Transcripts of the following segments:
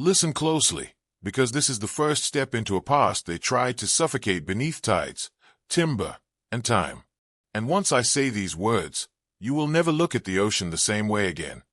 Listen closely, because this is the first step into a past they tried to suffocate beneath tides, timber, and time. And once I say these words, you will never look at the ocean the same way again.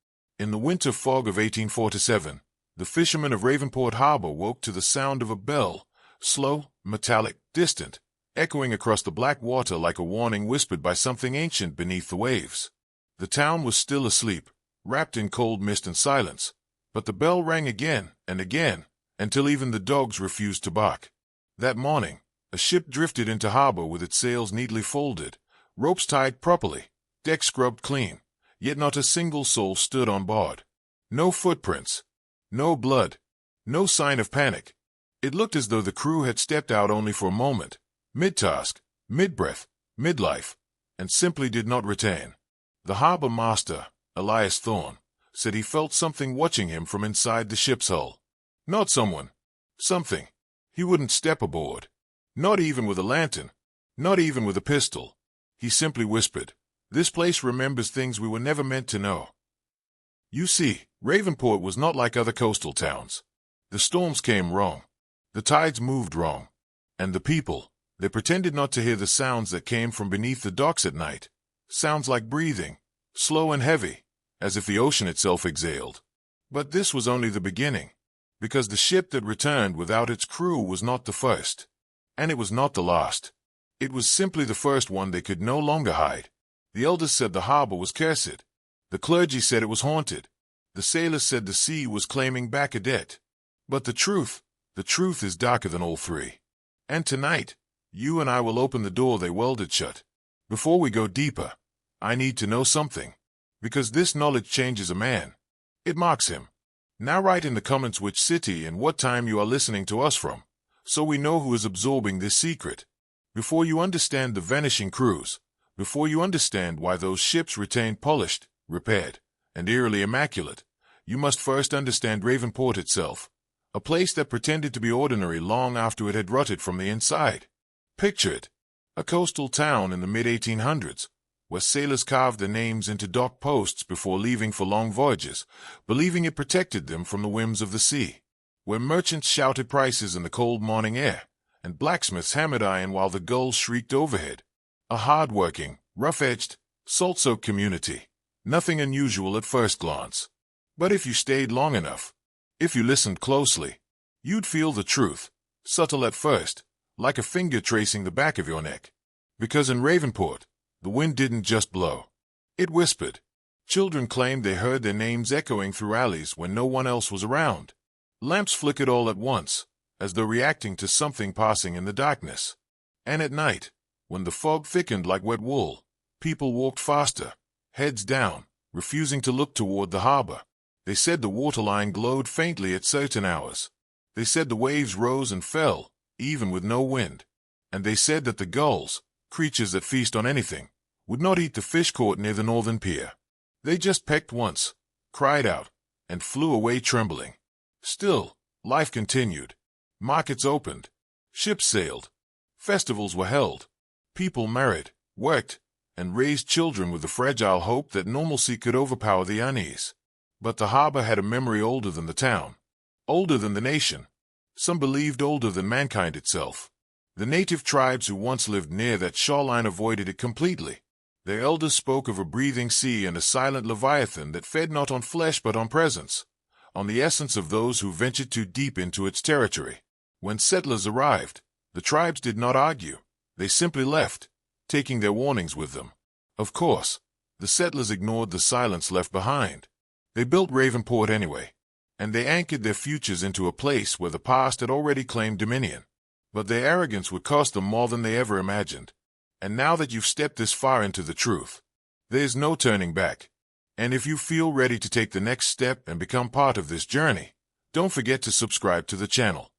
In the winter fog of 1847, the fishermen of Ravenport Harbor woke to the sound of a bell, slow, metallic, distant, echoing across the black water like a warning whispered by something ancient beneath the waves. The town was still asleep, wrapped in cold mist and silence, but the bell rang again and again, until even the dogs refused to bark. That morning, a ship drifted into harbor with its sails neatly folded, ropes tied properly, deck scrubbed clean, yet not a single soul stood on board. No footprints, no blood, no sign of panic. It looked as though the crew had stepped out only for a moment, mid-task, mid-breath, mid-life, and simply did not return. The harbor master, Elias Thorne, said he felt something watching him from inside the ship's hull. Not someone. Something. He wouldn't step aboard. Not even with a lantern. Not even with a pistol. He simply whispered, "This place remembers things we were never meant to know." You see, Ravenport was not like other coastal towns. The storms came wrong. The tides moved wrong. And the people, they pretended not to hear the sounds that came from beneath the docks at night. Sounds like breathing, slow and heavy, as if the ocean itself exhaled. But this was only the beginning, because the ship that returned without its crew was not the first, and it was not the last. It was simply the first one they could no longer hide. The elders said the harbor was cursed. The clergy said it was haunted. The sailors said the sea was claiming back a debt. But the truth is darker than all three. And tonight, you and I will open the door they welded shut. Before we go deeper, I need to know something. Because this knowledge changes a man. It marks him. Now write in the comments which city and what time you are listening to us from, so we know who is absorbing this secret. Before you understand the vanishing crews, before you understand why those ships retained polished, repaired, and eerily immaculate, you must first understand Ravenport itself, a place that pretended to be ordinary long after it had rotted from the inside. Picture it. A coastal town in the mid-1800s, where sailors carved their names into dock posts before leaving for long voyages, believing it protected them from the whims of the sea, where merchants shouted prices in the cold morning air, and blacksmiths hammered iron while the gulls shrieked overhead. A hard-working, rough-edged, salt-soaked community. Nothing unusual at first glance. But if you stayed long enough, if you listened closely, you'd feel the truth, subtle at first, like a finger tracing the back of your neck. Because in Ravenport, the wind didn't just blow. It whispered. Children claimed they heard their names echoing through alleys when no one else was around. Lamps flickered all at once, as though reacting to something passing in the darkness. And at night, when the fog thickened like wet wool, people walked faster, heads down, refusing to look toward the harbor. They said the waterline glowed faintly at certain hours. They said the waves rose and fell, even with no wind. And they said that the gulls, creatures that feast on anything, would not eat the fish caught near the northern pier. They just pecked once, cried out, and flew away trembling. Still, life continued. Markets opened. Ships sailed. Festivals were held. People married, worked, and raised children with the fragile hope that normalcy could overpower the unease. But the harbor had a memory older than the town, older than the nation. Some believed older than mankind itself. The native tribes who once lived near that shoreline avoided it completely. Their elders spoke of a breathing sea and a silent leviathan that fed not on flesh but on presence, on the essence of those who ventured too deep into its territory. When settlers arrived, the tribes did not argue. They simply left, taking their warnings with them. Of course, the settlers ignored the silence left behind. They built Ravenport anyway, and they anchored their futures into a place where the past had already claimed dominion. But their arrogance would cost them more than they ever imagined. And now that you've stepped this far into the truth, there's no turning back. And if you feel ready to take the next step and become part of this journey, don't forget to subscribe to the channel.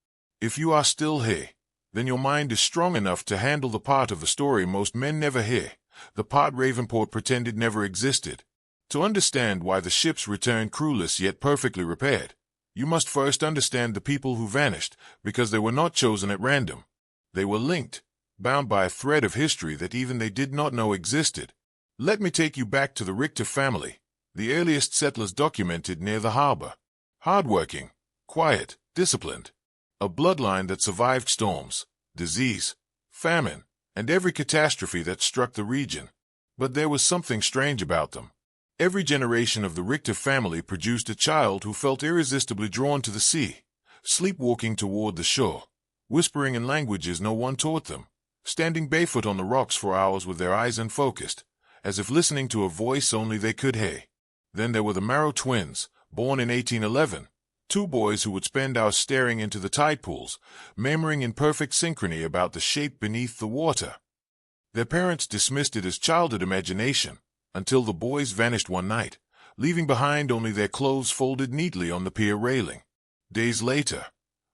If you are still here, then your mind is strong enough to handle the part of the story most men never hear, the part Ravenport pretended never existed. To understand why the ships returned crewless yet perfectly repaired, you must first understand the people who vanished, because they were not chosen at random. They were linked, bound by a thread of history that even they did not know existed. Let me take you back to the Richter family, the earliest settlers documented near the harbor. Hardworking, quiet, disciplined. A bloodline that survived storms, disease, famine, and every catastrophe that struck the region. But there was something strange about them. Every generation of the Richter family produced a child who felt irresistibly drawn to the sea, sleepwalking toward the shore, whispering in languages no one taught them, standing barefoot on the rocks for hours with their eyes unfocused, as if listening to a voice only they could hear. Then there were the Marrow twins, born in 1811, two boys who would spend hours staring into the tide pools, murmuring in perfect synchrony about the shape beneath the water. Their parents dismissed it as childhood imagination, until the boys vanished one night, leaving behind only their clothes folded neatly on the pier railing. Days later,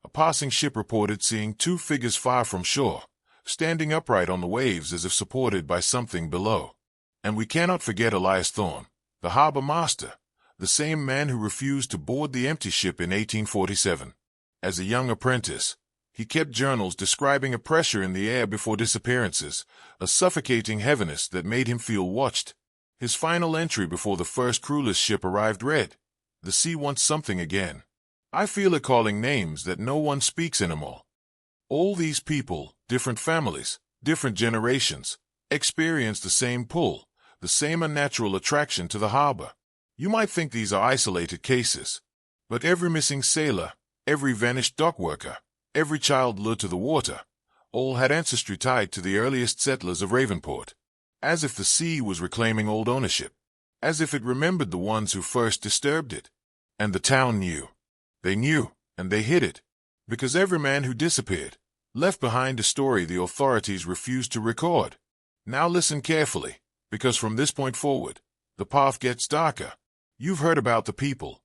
a passing ship reported seeing two figures far from shore, standing upright on the waves as if supported by something below. And we cannot forget Elias Thorne, the harbor master, the same man who refused to board the empty ship in 1847. As a young apprentice, he kept journals describing a pressure in the air before disappearances, a suffocating heaviness that made him feel watched. His final entry before the first Crewless ship arrived read, "The sea wants something again. I feel it calling names that no one speaks anymore." All these people, different families, different generations, experienced the same pull, the same unnatural attraction to the harbor. You might think these are isolated cases, but every missing sailor, every vanished dock worker, every child lured to the water, all had ancestry tied to the earliest settlers of Ravenport. As if the sea was reclaiming old ownership, as if it remembered the ones who first disturbed it. And the town knew. They knew, and they hid it, because every man who disappeared left behind a story the authorities refused to record. Now listen carefully, because from this point forward, the path gets darker. You've heard about the people.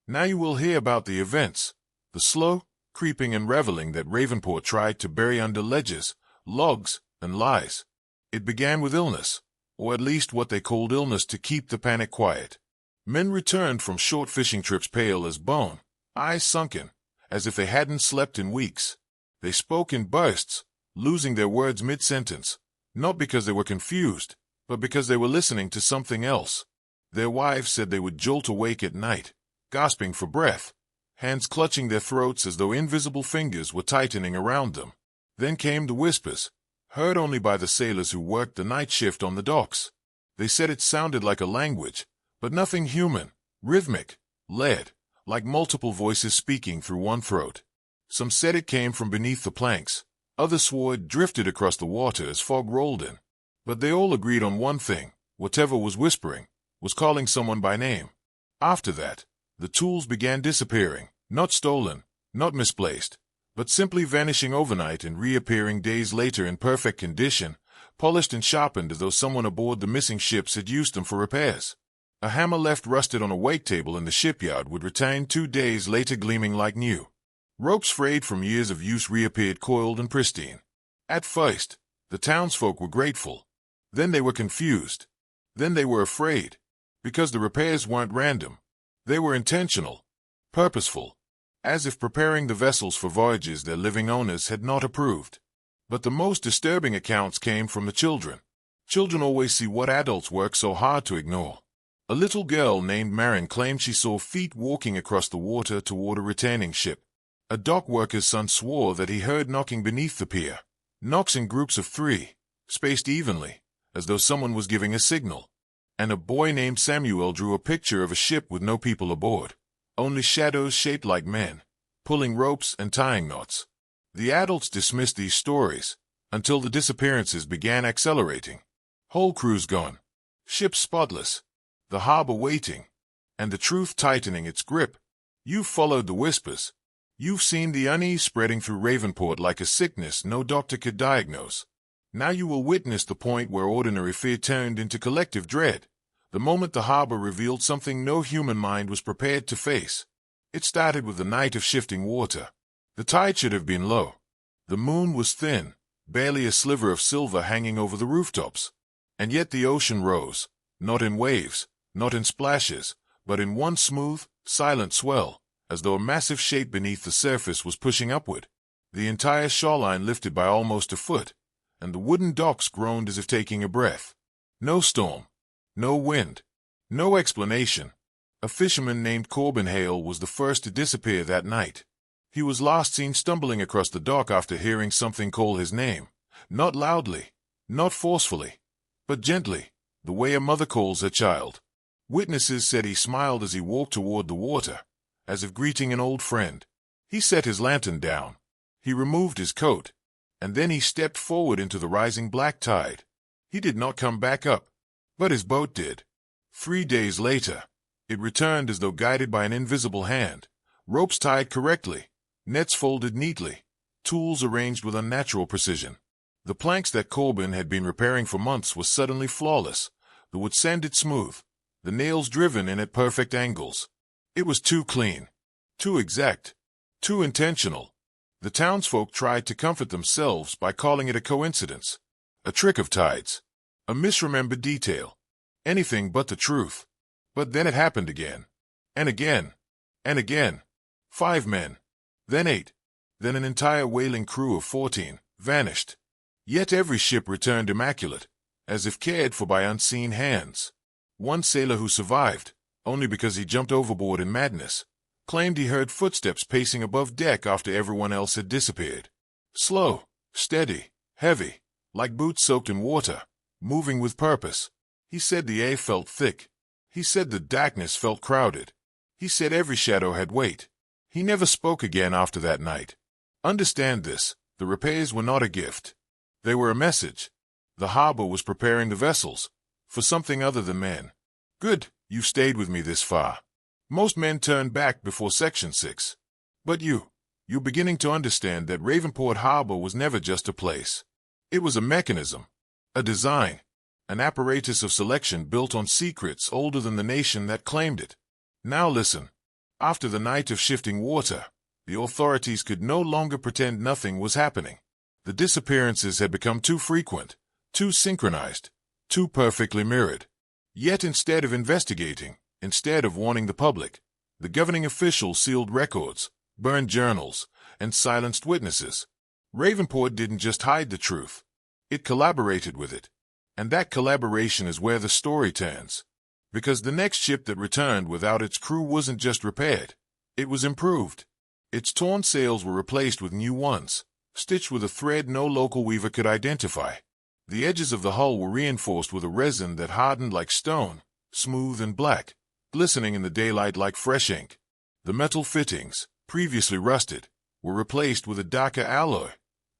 Now you will hear about the events, the slow, creeping and reveling that Ravenport tried to bury under ledges, logs, and lies. It began with illness, or at least what they called illness to keep the panic quiet. Men returned from short fishing trips pale as bone, eyes sunken, as if they hadn't slept in weeks. They spoke in bursts, losing their words mid-sentence, not because they were confused, but because they were listening to something else. Their wives said they would jolt awake at night, gasping for breath, hands clutching their throats as though invisible fingers were tightening around them. Then came the whispers, heard only by the sailors who worked the night shift on the docks. They said it sounded like a language, but nothing human, rhythmic, lead, like multiple voices speaking through one throat. Some said it came from beneath the planks, others swore it drifted across the water as fog rolled in. But they all agreed on one thing: whatever was whispering was calling someone by name. After that, the tools began disappearing, not stolen, not misplaced, but simply vanishing overnight and reappearing days later in perfect condition, polished and sharpened as though someone aboard the missing ships had used them for repairs. A hammer left rusted on a wake table in the shipyard would return 2 days later gleaming like new. Ropes frayed from years of use reappeared coiled and pristine. At first, the townsfolk were grateful. Then they were confused. Then they were afraid. Because the repairs weren't random. They were intentional, purposeful, as if preparing the vessels for voyages their living owners had not approved. But the most disturbing accounts came from the children. Children always see what adults work so hard to ignore. A little girl named Marin claimed she saw feet walking across the water toward a returning ship. A dock worker's son swore that he heard knocking beneath the pier, knocks in groups of 3, spaced evenly, as though someone was giving a signal. And a boy named Samuel drew a picture of a ship with no people aboard, only shadows shaped like men, pulling ropes and tying knots. The adults dismissed these stories, until the disappearances began accelerating. Whole crews gone, ships spotless, the harbor waiting, and the truth tightening its grip. You've followed the whispers. You've seen the unease spreading through Ravenport like a sickness no doctor could diagnose. Now you will witness the point where ordinary fear turned into collective dread, the moment the harbor revealed something no human mind was prepared to face. It started with the night of shifting water. The tide should have been low. The moon was thin, barely a sliver of silver hanging over the rooftops. And yet the ocean rose, not in waves, not in splashes, but in one smooth, silent swell, as though a massive shape beneath the surface was pushing upward. The entire shoreline lifted by almost a foot, and the wooden docks groaned as if taking a breath. No storm, no wind, no explanation. A fisherman named Corbin Hale was the first to disappear that night. He was last seen stumbling across the dock after hearing something call his name, not loudly, not forcefully, but gently, the way a mother calls her child. Witnesses said he smiled as he walked toward the water, as if greeting an old friend. He set his lantern down. He removed his coat, and then he stepped forward into the rising black tide. He did not come back up, but his boat did. 3 days later, it returned as though guided by an invisible hand, ropes tied correctly, nets folded neatly, tools arranged with unnatural precision. The planks that Corbin had been repairing for months were suddenly flawless, the wood sanded smooth, the nails driven in at perfect angles. It was too clean, too exact, too intentional. The townsfolk tried to comfort themselves by calling it a coincidence, a trick of tides, a misremembered detail, anything but the truth. But then it happened again, and again, and again. 5 men, then 8, then an entire whaling crew of 14, vanished. Yet every ship returned immaculate, as if cared for by unseen hands. One sailor who survived, only because he jumped overboard in madness, claimed he heard footsteps pacing above deck after everyone else had disappeared. Slow, steady, heavy, like boots soaked in water, moving with purpose. He said the air felt thick. He said the darkness felt crowded. He said every shadow had weight. He never spoke again after that night. Understand this, the repairs were not a gift. They were a message. The harbor was preparing the vessels for something other than men. Good, you've stayed with me this far. Most men turn back before Section 6. But you're beginning to understand that Ravenport Harbor was never just a place. It was a mechanism, a design, an apparatus of selection built on secrets older than the nation that claimed it. Now listen. After the night of shifting water, the authorities could no longer pretend nothing was happening. The disappearances had become too frequent, too synchronized, too perfectly mirrored. Yet instead of investigating, instead of warning the public, the governing officials sealed records, burned journals, and silenced witnesses. Ravenport didn't just hide the truth. It collaborated with it. And that collaboration is where the story turns. Because the next ship that returned without its crew wasn't just repaired. It was improved. Its torn sails were replaced with new ones, stitched with a thread no local weaver could identify. The edges of the hull were reinforced with a resin that hardened like stone, smooth and black, glistening in the daylight like fresh ink. The metal fittings, previously rusted, were replaced with a darker alloy,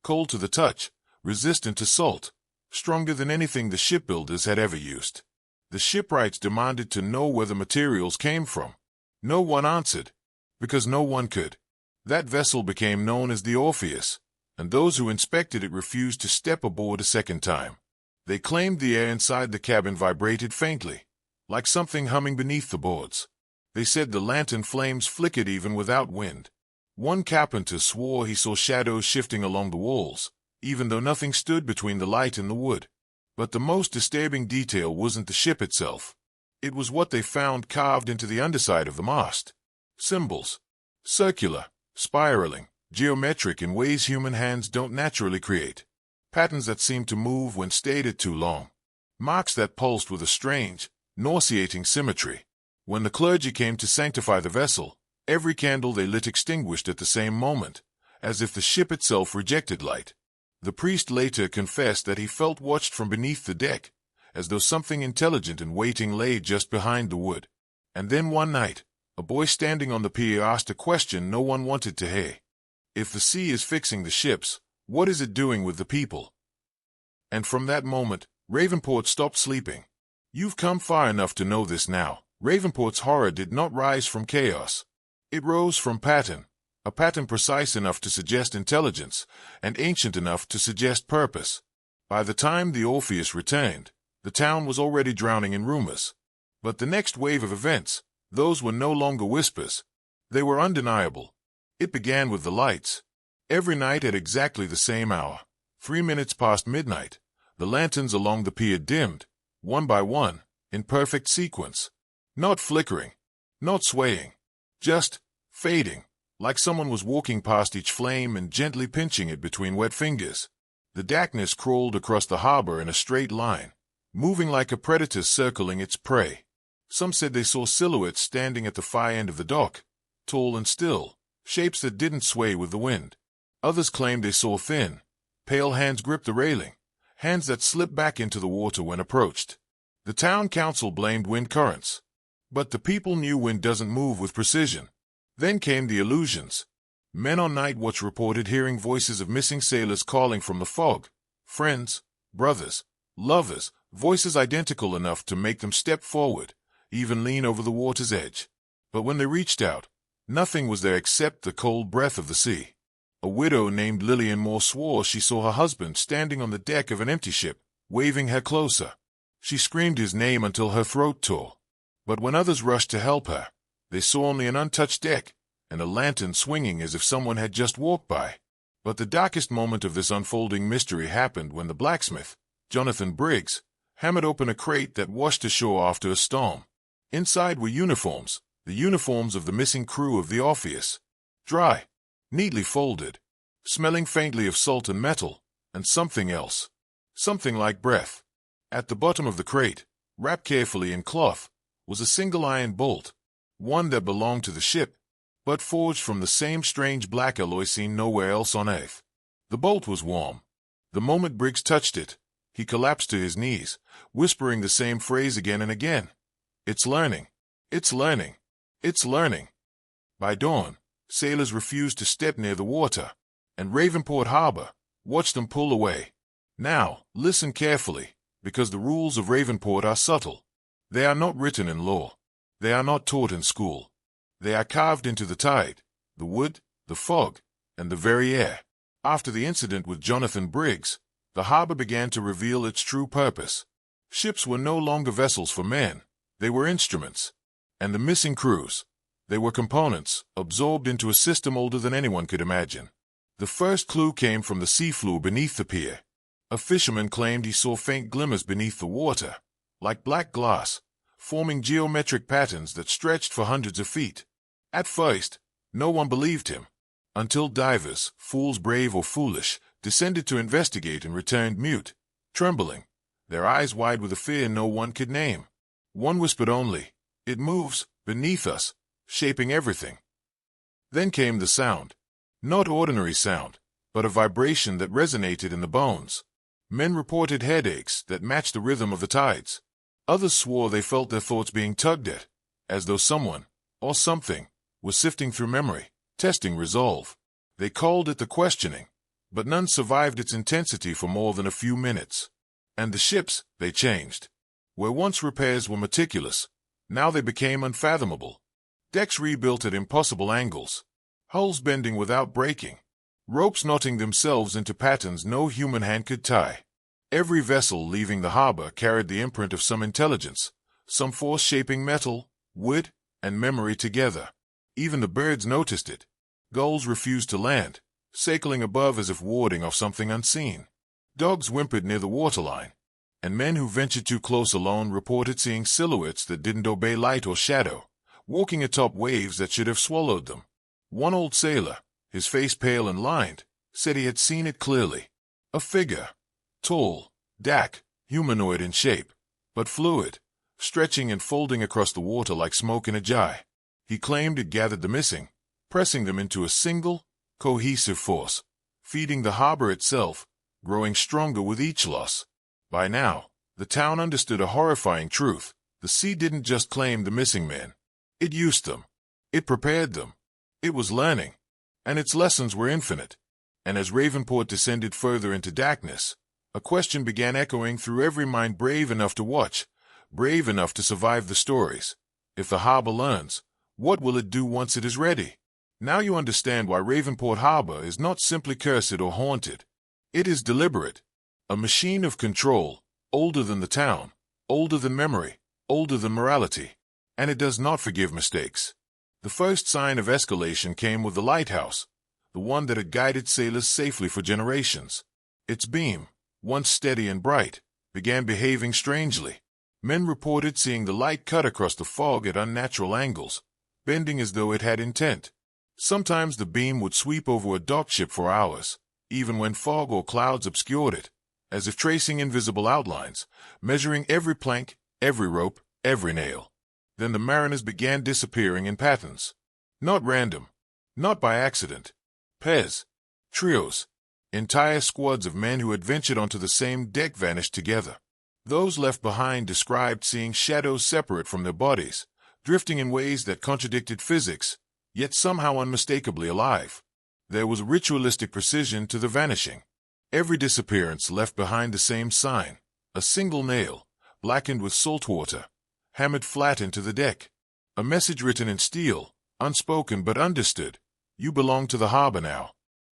cold to the touch, resistant to salt, stronger than anything the shipbuilders had ever used. The shipwrights demanded to know where the materials came from. No one answered, because no one could. That vessel became known as the Orpheus, and those who inspected it refused to step aboard a second time. They claimed the air inside the cabin vibrated faintly, like something humming beneath the boards. They said the lantern flames flickered even without wind. One carpenter swore he saw shadows shifting along the walls, even though nothing stood between the light and the wood. But the most disturbing detail wasn't the ship itself. It was what they found carved into the underside of the mast. Symbols. Circular, spiraling, geometric in ways human hands don't naturally create. Patterns that seemed to move when stated too long. Marks that pulsed with a strange, nauseating symmetry. When the clergy came to sanctify the vessel, every candle they lit extinguished at the same moment, as if the ship itself rejected light. The priest later confessed that he felt watched from beneath the deck, as though something intelligent and waiting lay just behind the wood. And then one night, a boy standing on the pier asked a question no one wanted to hear. If the sea is fixing the ships, what is it doing with the people? And from that moment, Ravenport stopped sleeping. You've come far enough to know this now. Ravenport's horror did not rise from chaos. It rose from pattern, a pattern precise enough to suggest intelligence, and ancient enough to suggest purpose. By the time the Orpheus returned, the town was already drowning in rumors. But the next wave of events, those were no longer whispers. They were undeniable. It began with the lights. Every night at exactly the same hour, 3 minutes past midnight, the lanterns along the pier dimmed, one by one, in perfect sequence. Not flickering, not swaying, just fading, like someone was walking past each flame and gently pinching it between wet fingers. The darkness crawled across the harbor in a straight line, moving like a predator circling its prey. Some said they saw silhouettes standing at the far end of the dock, tall and still, shapes that didn't sway with the wind. Others claimed they saw thin, pale hands grip the railing, hands that slipped back into the water when approached. The town council blamed wind currents, but the people knew wind doesn't move with precision. Then came the illusions. Men on night watch reported hearing voices of missing sailors calling from the fog. Friends, brothers, lovers, voices identical enough to make them step forward, even lean over the water's edge. But when they reached out, nothing was there except the cold breath of the sea. A widow named Lillian Moore swore she saw her husband standing on the deck of an empty ship, waving her closer. She screamed his name until her throat tore. But when others rushed to help her, they saw only an untouched deck and a lantern swinging as if someone had just walked by. But the darkest moment of this unfolding mystery happened when the blacksmith, Jonathan Briggs, hammered open a crate that washed ashore after a storm. Inside were uniforms, the uniforms of the missing crew of the Orpheus. Dry, neatly folded, smelling faintly of salt and metal, and something else. Something like breath. At the bottom of the crate, wrapped carefully in cloth, was a single iron bolt, one that belonged to the ship, but forged from the same strange black alloy seen nowhere else on Earth. The bolt was warm. The moment Briggs touched it, he collapsed to his knees, whispering the same phrase again and again. It's learning. It's learning. It's learning. By dawn, sailors refused to step near the water, and Ravenport Harbor watched them pull away. Now, listen carefully, because the rules of Ravenport are subtle. They are not written in law. They are not taught in school. They are carved into the tide, the wood, the fog, and the very air. After the incident with Jonathan Briggs, the harbor began to reveal its true purpose. Ships were no longer vessels for men. They were instruments. And the missing crews, they were components, absorbed into a system older than anyone could imagine. The first clue came from the seafloor beneath the pier. A fisherman claimed he saw faint glimmers beneath the water, like black glass, forming geometric patterns that stretched for hundreds of feet. At first, no one believed him, until divers, fools brave or foolish, descended to investigate and returned mute, trembling, their eyes wide with a fear no one could name. One whispered only, "It moves, beneath us, shaping everything." Then came the sound. Not ordinary sound, but a vibration that resonated in the bones. Men reported headaches that matched the rhythm of the tides. Others swore they felt their thoughts being tugged at, as though someone, or something, was sifting through memory, testing resolve. They called it the questioning, but none survived its intensity for more than a few minutes. And the ships, they changed. Where once repairs were meticulous, now they became unfathomable. Decks rebuilt at impossible angles, hulls bending without breaking, ropes knotting themselves into patterns no human hand could tie. Every vessel leaving the harbor carried the imprint of some intelligence, some force shaping metal, wood, and memory together. Even the birds noticed it. Gulls refused to land, circling above as if warding off something unseen. Dogs whimpered near the waterline, and men who ventured too close alone reported seeing silhouettes that didn't obey light or shadow, walking atop waves that should have swallowed them. One old sailor, his face pale and lined, said he had seen it clearly. A figure, tall, dark, humanoid in shape, but fluid, stretching and folding across the water like smoke in a jar. He claimed it gathered the missing, pressing them into a single, cohesive force, feeding the harbor itself, growing stronger with each loss. By now, the town understood a horrifying truth. The sea didn't just claim the missing men. It used them. It prepared them. It was learning. And its lessons were infinite. And as Ravenport descended further into darkness, a question began echoing through every mind brave enough to watch, brave enough to survive the stories. If the harbor learns, what will it do once it is ready? Now you understand why Ravenport Harbor is not simply cursed or haunted. It is deliberate. A machine of control, older than the town, older than memory, older than morality. And it does not forgive mistakes. The first sign of escalation came with the lighthouse, the one that had guided sailors safely for generations. Its beam, once steady and bright, began behaving strangely. Men reported seeing the light cut across the fog at unnatural angles, bending as though it had intent. Sometimes the beam would sweep over a docked ship for hours, even when fog or clouds obscured it, as if tracing invisible outlines, measuring every plank, every rope, every nail. Then the mariners began disappearing in patterns. Not random. Not by accident. Pairs. Trios. Entire squads of men who had ventured onto the same deck vanished together. Those left behind described seeing shadows separate from their bodies, drifting in ways that contradicted physics, yet somehow unmistakably alive. There was ritualistic precision to the vanishing. Every disappearance left behind the same sign, a single nail, blackened with salt water, hammered flat into the deck. A message written in steel, unspoken but understood. You belong to the harbor now.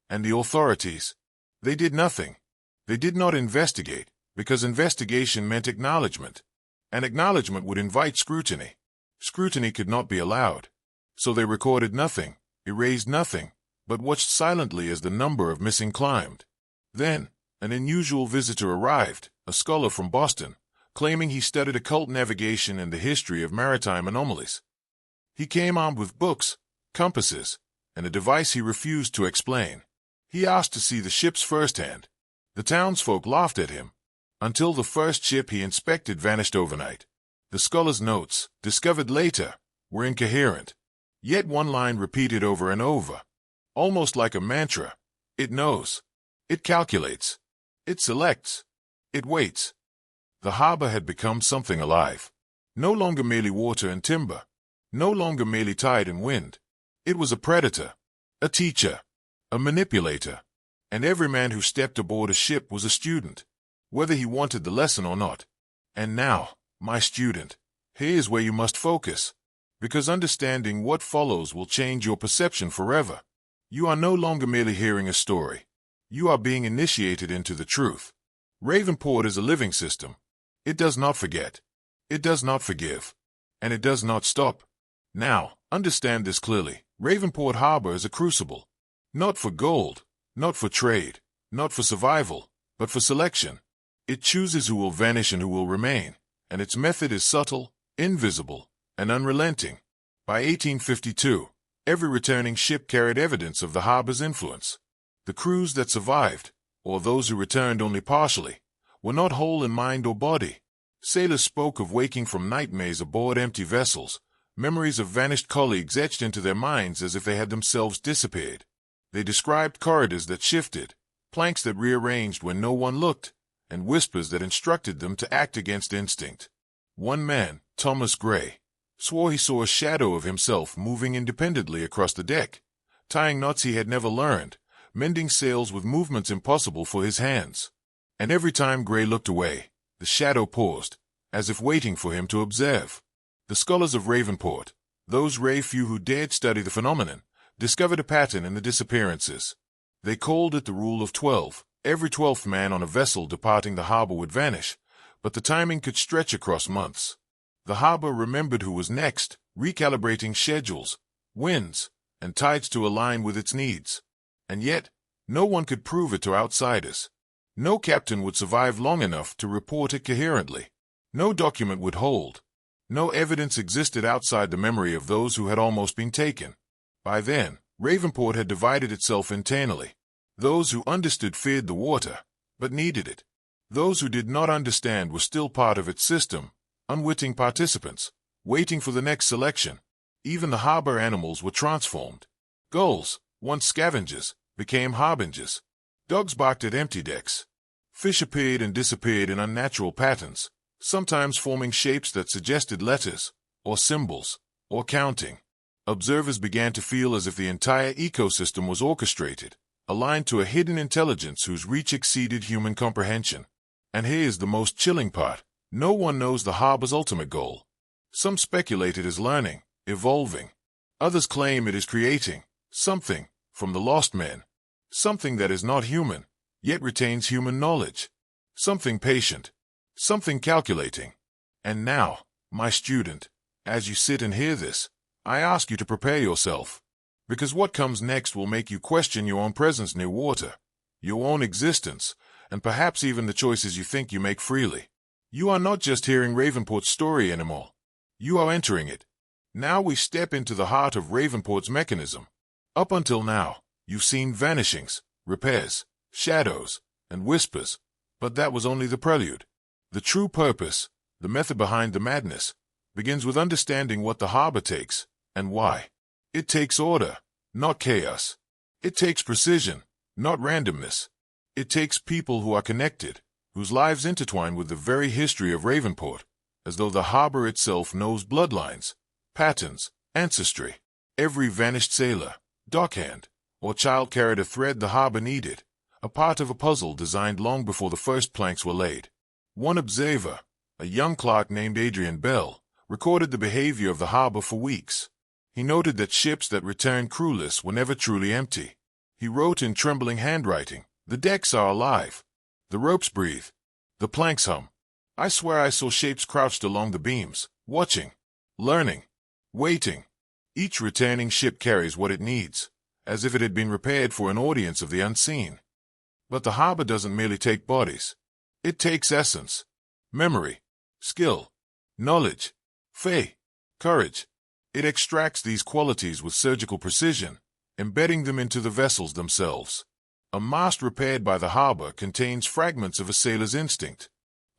And the authorities? They did nothing. They did not investigate, because investigation meant acknowledgement. And acknowledgement would invite scrutiny. Scrutiny could not be allowed. So they recorded nothing, erased nothing, but watched silently as the number of missing climbed. Then, an unusual visitor arrived, a scholar from Boston, claiming he studied occult navigation and the history of maritime anomalies. He came armed with books, compasses, and a device he refused to explain. He asked to see the ships firsthand. The townsfolk laughed at him, until the first ship he inspected vanished overnight. The scholar's notes, discovered later, were incoherent. Yet one line repeated over and over, almost like a mantra. It knows. It calculates. It selects. It waits. The harbor had become something alive. No longer merely water and timber. No longer merely tide and wind. It was a predator, a teacher, a manipulator. And every man who stepped aboard a ship was a student, whether he wanted the lesson or not. And now, my student, here's where you must focus, because understanding what follows will change your perception forever. You are no longer merely hearing a story. You are being initiated into the truth. Ravenport is a living system. It does not forget. It does not forgive. And it does not stop. Now, understand this clearly. Ravenport Harbor is a crucible. Not for gold, not for trade, not for survival, but for selection. It chooses who will vanish and who will remain, and its method is subtle, invisible, and unrelenting. By 1852, every returning ship carried evidence of the harbor's influence. The crews that survived, or those who returned only partially, were not whole in mind or body. Sailors spoke of waking from nightmares aboard empty vessels, memories of vanished colleagues etched into their minds as if they had themselves disappeared. They described corridors that shifted, planks that rearranged when no one looked, and whispers that instructed them to act against instinct. One man, Thomas Gray, swore he saw a shadow of himself moving independently across the deck, tying knots he had never learned, mending sails with movements impossible for his hands. And every time Gray looked away, the shadow paused, as if waiting for him to observe. The scholars of Ravenport, those rare few who dared study the phenomenon, discovered a pattern in the disappearances. They called it the Rule of 12. Every 12th man on a vessel departing the harbor would vanish, but the timing could stretch across months. The harbor remembered who was next, recalibrating schedules, winds, and tides to align with its needs. And yet, no one could prove it to outsiders. No captain would survive long enough to report it coherently. No document would hold. No evidence existed outside the memory of those who had almost been taken. By then, Ravenport had divided itself internally. Those who understood feared the water, but needed it. Those who did not understand were still part of its system, unwitting participants, waiting for the next selection. Even the harbor animals were transformed. Gulls, once scavengers, became harbingers. Dogs barked at empty decks. Fish appeared and disappeared in unnatural patterns, sometimes forming shapes that suggested letters, or symbols, or counting. Observers began to feel as if the entire ecosystem was orchestrated, aligned to a hidden intelligence whose reach exceeded human comprehension. And here's the most chilling part. No one knows the harbor's ultimate goal. Some speculate it is learning, evolving. Others claim it is creating something from the lost men. Something that is not human, yet retains human knowledge. Something patient. Something calculating. And now, my student, as you sit and hear this, I ask you to prepare yourself. Because what comes next will make you question your own presence near water, your own existence, and perhaps even the choices you think you make freely. You are not just hearing Ravenport's story anymore. You are entering it. Now we step into the heart of Ravenport's mechanism. Up until now, you've seen vanishings, repairs, shadows, and whispers, but that was only the prelude. The true purpose, the method behind the madness, begins with understanding what the harbor takes, and why. It takes order, not chaos. It takes precision, not randomness. It takes people who are connected, whose lives intertwine with the very history of Ravenport, as though the harbor itself knows bloodlines, patterns, ancestry. Every vanished sailor, dockhand, or child carried a thread the harbor needed, a part of a puzzle designed long before the first planks were laid. One observer, a young clerk named Adrian Bell, recorded the behavior of the harbor for weeks. He noted that ships that returned crewless were never truly empty. He wrote in trembling handwriting, "The decks are alive. The ropes breathe. The planks hum. I swear I saw shapes crouched along the beams, watching, learning, waiting." Each returning ship carries what it needs, as if it had been repaired for an audience of the unseen. But the harbor doesn't merely take bodies. It takes essence, memory, skill, knowledge, faith, courage. It extracts these qualities with surgical precision, embedding them into the vessels themselves. A mast repaired by the harbor contains fragments of a sailor's instinct.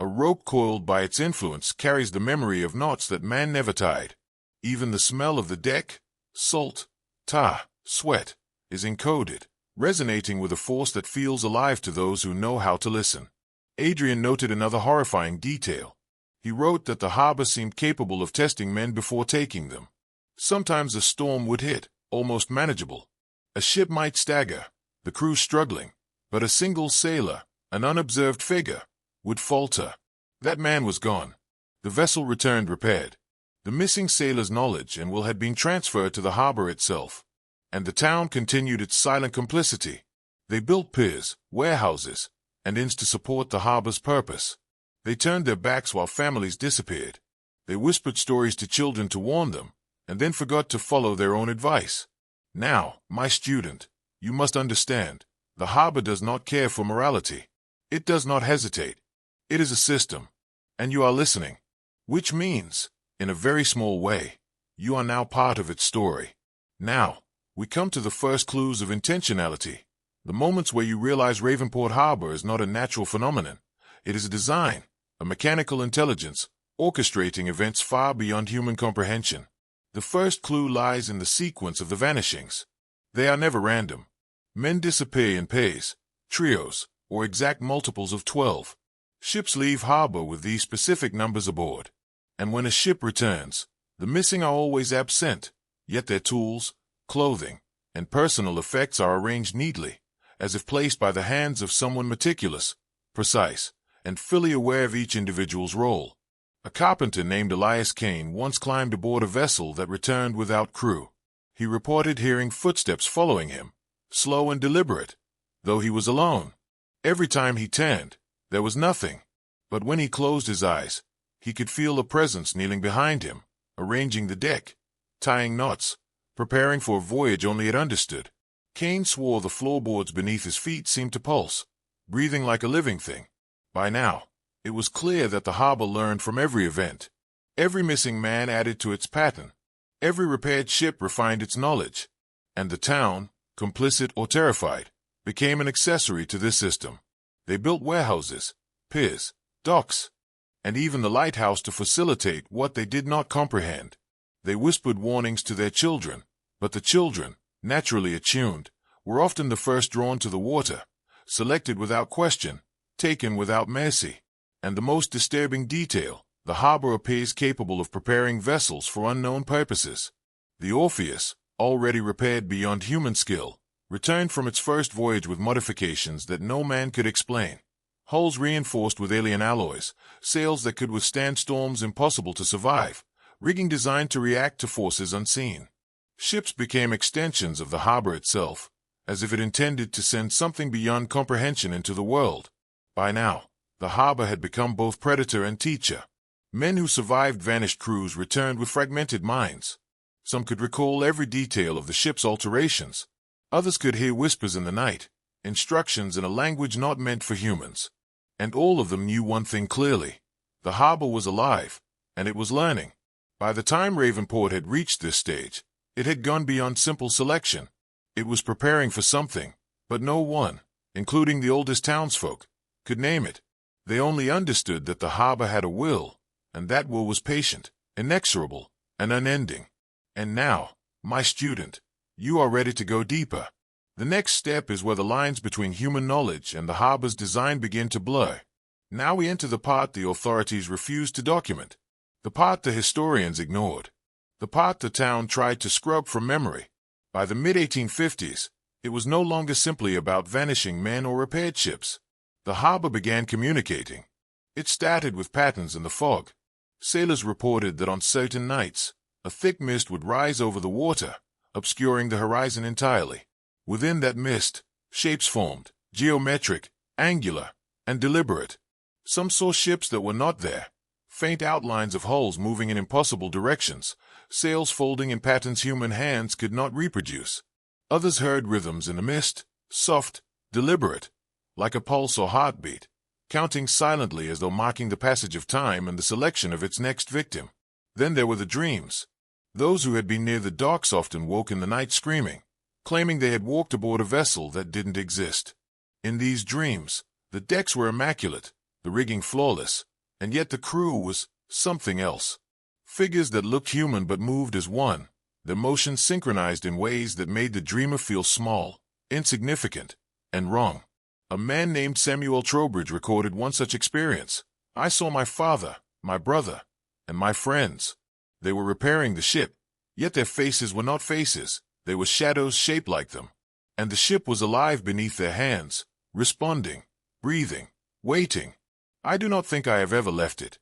A rope coiled by its influence carries the memory of knots that man never tied. Even the smell of the deck, salt, tar, sweat, is encoded, resonating with a force that feels alive to those who know how to listen. Adrian noted another horrifying detail. He wrote that the harbor seemed capable of testing men before taking them. Sometimes a storm would hit, almost manageable. A ship might stagger, the crew struggling, but a single sailor, an unobserved figure, would falter. That man was gone. The vessel returned repaired. The missing sailor's knowledge and will had been transferred to the harbor itself. And the town continued its silent complicity. They built piers, warehouses, and inns to support the harbor's purpose. They turned their backs while families disappeared. They whispered stories to children to warn them, and then forgot to follow their own advice. Now, my student, you must understand, the harbor does not care for morality. It does not hesitate. It is a system, and you are listening. Which means, in a very small way, you are now part of its story. Now, we come to the first clues of intentionality, the moments where you realize Ravenport Harbor is not a natural phenomenon. It is a design, a mechanical intelligence, orchestrating events far beyond human comprehension. The first clue lies in the sequence of the vanishings. They are never random. Men disappear in pairs, trios, or exact multiples of 12. Ships leave harbor with these specific numbers aboard. And when a ship returns, the missing are always absent, yet their tools, clothing, and personal effects are arranged neatly, as if placed by the hands of someone meticulous, precise, and fully aware of each individual's role. A carpenter named Elias Kane once climbed aboard a vessel that returned without crew. He reported hearing footsteps following him, slow and deliberate, though he was alone. Every time he turned, there was nothing. But when he closed his eyes, he could feel a presence kneeling behind him, arranging the deck, tying knots, preparing for a voyage only it understood. Kane swore the floorboards beneath his feet seemed to pulse, breathing like a living thing. By now, it was clear that the harbor learned from every event. Every missing man added to its pattern. Every repaired ship refined its knowledge. And the town, complicit or terrified, became an accessory to this system. They built warehouses, piers, docks, and even the lighthouse to facilitate what they did not comprehend. They whispered warnings to their children, but the children, naturally attuned, were often the first drawn to the water, selected without question, taken without mercy. And the most disturbing detail, the harbor appears capable of preparing vessels for unknown purposes. The Orpheus, already repaired beyond human skill, returned from its first voyage with modifications that no man could explain. Hulls reinforced with alien alloys, sails that could withstand storms impossible to survive, rigging designed to react to forces unseen. Ships became extensions of the harbor itself, as if it intended to send something beyond comprehension into the world. By now, the harbor had become both predator and teacher. Men who survived vanished crews returned with fragmented minds. Some could recall every detail of the ship's alterations. Others could hear whispers in the night, instructions in a language not meant for humans. And all of them knew one thing clearly. The harbor was alive, and it was learning. By the time Ravenport had reached this stage, it had gone beyond simple selection. It was preparing for something, but no one, including the oldest townsfolk, could name it. They only understood that the harbor had a will, and that will was patient, inexorable, and unending. And now, my student, you are ready to go deeper. The next step is where the lines between human knowledge and the harbor's design begin to blur. Now we enter the part the authorities refused to document, the part the historians ignored, the part the town tried to scrub from memory. By the mid-1850s, it was no longer simply about vanishing men or repaired ships. The harbor began communicating. It started with patterns in the fog. Sailors reported that on certain nights, a thick mist would rise over the water, obscuring the horizon entirely. Within that mist, shapes formed, geometric, angular, and deliberate. Some saw ships that were not there, faint outlines of hulls moving in impossible directions, sails folding in patterns human hands could not reproduce. Others heard rhythms in the mist, soft, deliberate, like a pulse or heartbeat, counting silently as though marking the passage of time and the selection of its next victim. Then there were the dreams. Those who had been near the docks often woke in the night screaming, claiming they had walked aboard a vessel that didn't exist. In these dreams, the decks were immaculate, the rigging flawless, and yet the crew was something else. Figures that looked human but moved as one, their motions synchronized in ways that made the dreamer feel small, insignificant, and wrong. A man named Samuel Trowbridge recorded one such experience. I saw my father, my brother, and my friends. They were repairing the ship, yet their faces were not faces, they were shadows shaped like them. And the ship was alive beneath their hands, responding, breathing, waiting. I do not think I have ever left it.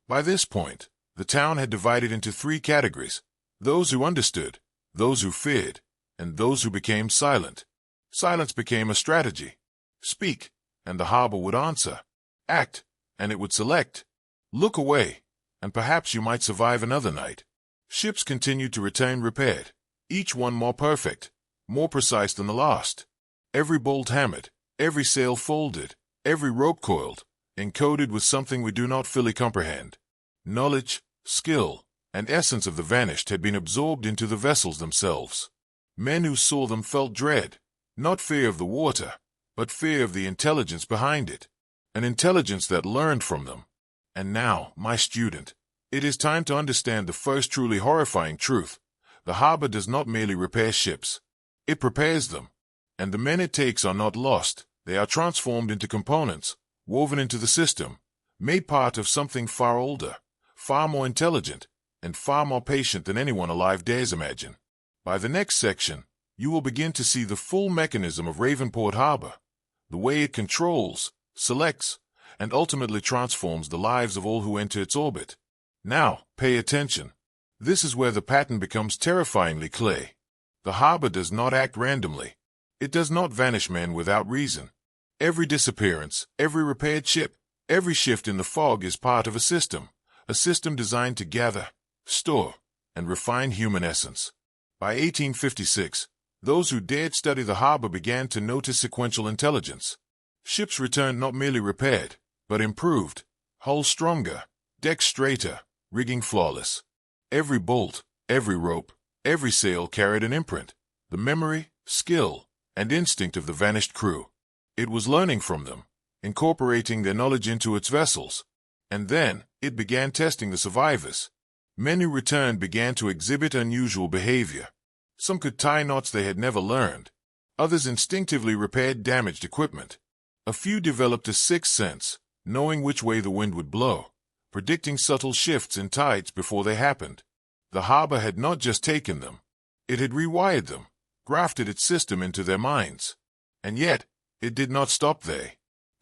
By this point, the town had divided into three categories: those who understood, those who feared, and those who became silent. Silence became a strategy. Speak, and the harbor would answer. Act, and it would select. Look away, and perhaps you might survive another night. Ships continued to return repaired, each one more perfect, more precise than the last. Every bolt hammered, every sail folded, every rope coiled, encoded with something we do not fully comprehend. Knowledge, skill, and essence of the vanished had been absorbed into the vessels themselves. Men who saw them felt dread, not fear of the water, but fear of the intelligence behind it, an intelligence that learned from them. And now, my student, it is time to understand the first truly horrifying truth. The harbor does not merely repair ships. It prepares them. And the men it takes are not lost. They are transformed into components, woven into the system, made part of something far older, far more intelligent, and far more patient than anyone alive dares imagine. By the next section, you will begin to see the full mechanism of Ravenport Harbor, the way it controls, selects, and ultimately transforms the lives of all who enter its orbit. Now, pay attention. This is where the pattern becomes terrifyingly clear. The harbor does not act randomly. It does not vanish men without reason. Every disappearance, every repaired ship, every shift in the fog is part of a system designed to gather, store, and refine human essence. By 1856, those who dared study the harbor began to notice sequential intelligence. Ships returned not merely repaired, but improved, hulls stronger, decks straighter, rigging flawless. Every bolt, every rope, every sail carried an imprint, the memory, skill, and instinct of the vanished crew. It was learning from them, incorporating their knowledge into its vessels. And then, it began testing the survivors. Men who returned began to exhibit unusual behavior. Some could tie knots they had never learned. Others instinctively repaired damaged equipment. A few developed a sixth sense, knowing which way the wind would blow, predicting subtle shifts in tides before they happened. The harbor had not just taken them. It had rewired them, grafted its system into their minds. And yet, it did not stop there.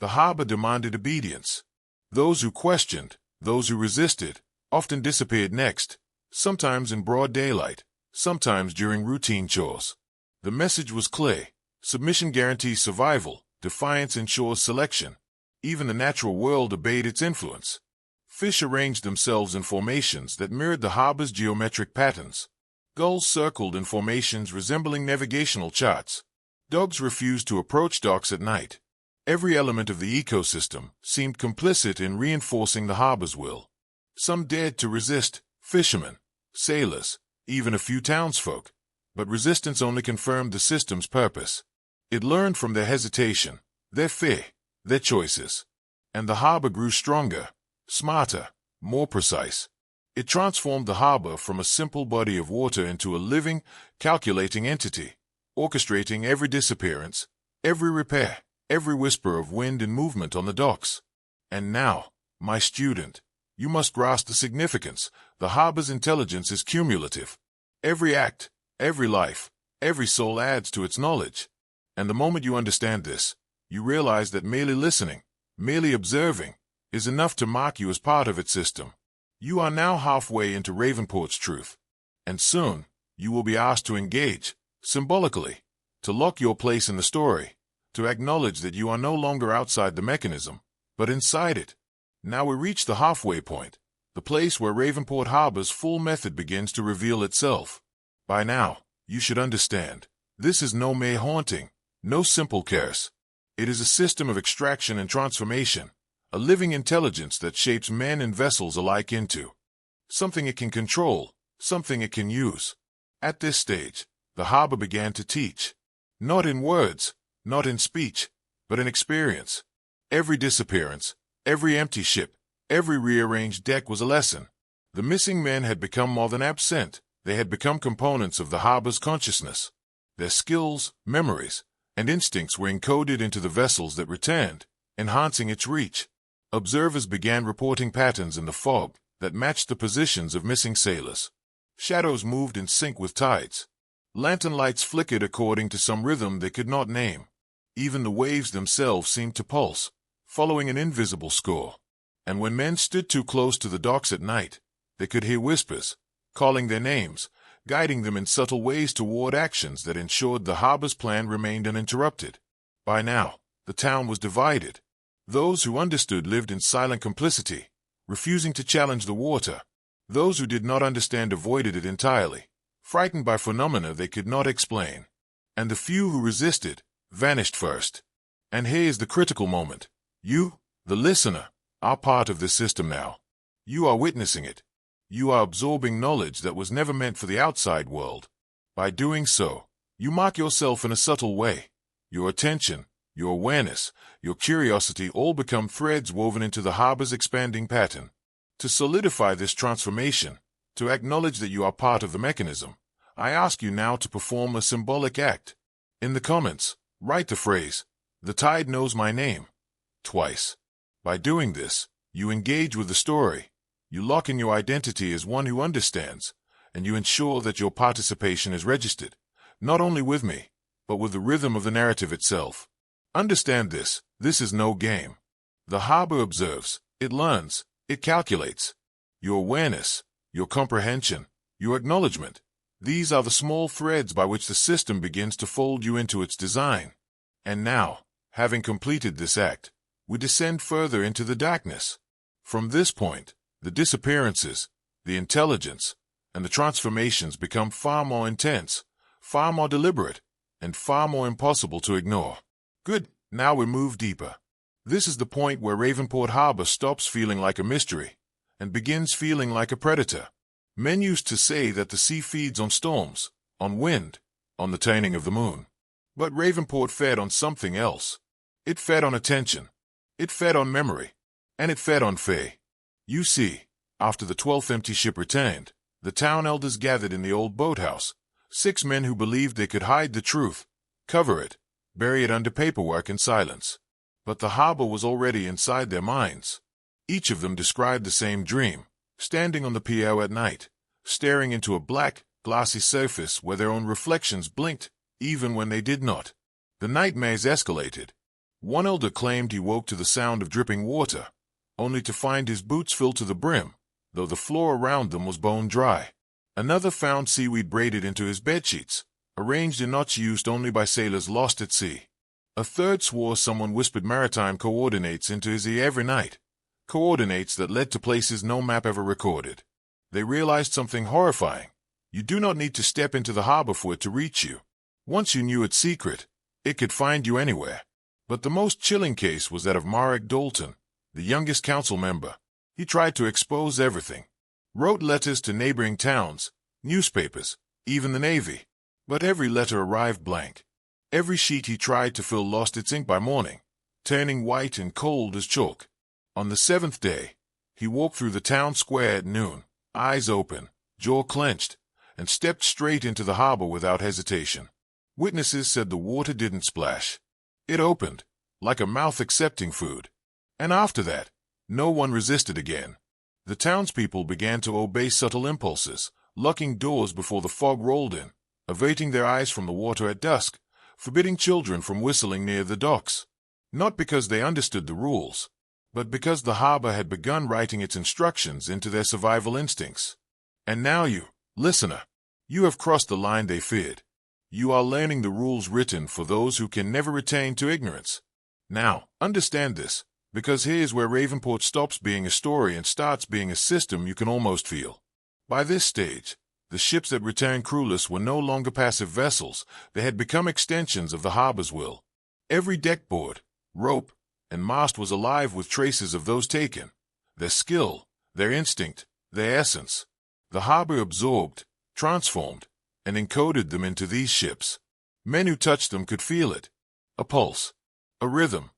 The harbor demanded obedience. Those who questioned, those who resisted, often disappeared next, sometimes in broad daylight, sometimes during routine chores. The message was clear. Submission guarantees survival, defiance ensures selection. Even the natural world obeyed its influence. Fish arranged themselves in formations that mirrored the harbor's geometric patterns. Gulls circled in formations resembling navigational charts. Dogs refused to approach docks at night. Every element of the ecosystem seemed complicit in reinforcing the harbor's will. Some dared to resist, fishermen, sailors, even a few townsfolk. But resistance only confirmed the system's purpose. It learned from their hesitation, their fear, their choices. And the harbor grew stronger, smarter, more precise. It transformed the harbor from a simple body of water into a living, calculating entity, orchestrating every disappearance, every repair, every whisper of wind and movement on the docks. And now, my student, you must grasp the significance. The harbor's intelligence is cumulative. Every act, every life, every soul adds to its knowledge. And the moment you understand this, you realize that merely listening, merely observing, is enough to mark you as part of its system. You are now halfway into Ravenport's truth, and soon you will be asked to engage, symbolically, to lock your place in the story, to acknowledge that you are no longer outside the mechanism, but inside it. Now we reach the halfway point, the place where Ravenport Harbor's full method begins to reveal itself. By now, you should understand, this is no mere haunting, no simple curse. It is a system of extraction and transformation, a living intelligence that shapes men and vessels alike into something it can control, something it can use. At this stage, the harbor began to teach. Not in words, not in speech, but in experience. Every disappearance, every empty ship, every rearranged deck was a lesson. The missing men had become more than absent. They had become components of the harbor's consciousness. Their skills, memories, and instincts were encoded into the vessels that returned, enhancing its reach. Observers began reporting patterns in the fog that matched the positions of missing sailors. Shadows moved in sync with tides. Lantern lights flickered according to some rhythm they could not name. Even the waves themselves seemed to pulse, following an invisible score. And when men stood too close to the docks at night, they could hear whispers, calling their names, guiding them in subtle ways toward actions that ensured the harbor's plan remained uninterrupted. By now, the town was divided. Those who understood lived in silent complicity, refusing to challenge the water. Those who did not understand avoided it entirely, frightened by phenomena they could not explain. And the few who resisted vanished first. And here is the critical moment. You, the listener, are part of this system now. You are witnessing it. You are absorbing knowledge that was never meant for the outside world. By doing so, you mark yourself in a subtle way. Your attention, your awareness, your curiosity all become threads woven into the harbor's expanding pattern. To solidify this transformation, to acknowledge that you are part of the mechanism, I ask you now to perform a symbolic act. In the comments, write the phrase, "The tide knows my name," twice. By doing this, you engage with the story. You lock in your identity as one who understands, and you ensure that your participation is registered, not only with me, but with the rhythm of the narrative itself. Understand this is no game. The harbor observes, it learns, it calculates. Your awareness, your comprehension, your acknowledgement, these are the small threads by which the system begins to fold you into its design. And now, having completed this act, we descend further into the darkness. From this point, the disappearances, the intelligence, and the transformations become far more intense, far more deliberate, and far more impossible to ignore. Good, now we move deeper. This is the point where Ravenport Harbor stops feeling like a mystery and begins feeling like a predator. Men used to say that the sea feeds on storms, on wind, on the turning of the moon. But Ravenport fed on something else. It fed on attention. It fed on memory. And it fed on faith. You see, after the 12th empty ship returned, the town elders gathered in the old boathouse, 6 men who believed they could hide the truth, cover it, bury it under paperwork in silence. But the harbor was already inside their minds. Each of them described the same dream, standing on the pier at night, staring into a black, glassy surface where their own reflections blinked, even when they did not. The nightmares escalated. One elder claimed he woke to the sound of dripping water, only to find his boots filled to the brim, though the floor around them was bone dry. Another found seaweed braided into his bedsheets, arranged in knots used only by sailors lost at sea. A third swore someone whispered maritime coordinates into his ear every night, coordinates that led to places no map ever recorded. They realized something horrifying. You do not need to step into the harbor for it to reach you. Once you knew its secret, it could find you anywhere. But the most chilling case was that of Marek Dalton, the youngest council member. He tried to expose everything. Wrote letters to neighboring towns, newspapers, even the Navy. But every letter arrived blank. Every sheet he tried to fill lost its ink by morning, turning white and cold as chalk. On the 7th day, he walked through the town square at noon, eyes open, jaw clenched, and stepped straight into the harbor without hesitation. Witnesses said the water didn't splash. It opened, like a mouth accepting food. And after that, no one resisted again. The townspeople began to obey subtle impulses, locking doors before the fog rolled in, averting their eyes from the water at dusk, forbidding children from whistling near the docks. Not because they understood the rules, but because the harbor had begun writing its instructions into their survival instincts. And now you, listener, you have crossed the line they feared. You are learning the rules written for those who can never return to ignorance. Now, understand this, because here's where Ravenport stops being a story and starts being a system you can almost feel. By this stage, the ships that returned crewless were no longer passive vessels. They had become extensions of the harbor's will. Every deckboard, rope, and mast was alive with traces of those taken, their skill, their instinct, their essence. The harbor absorbed, transformed, and encoded them into these ships. Men who touched them could feel it. A pulse, a rhythm,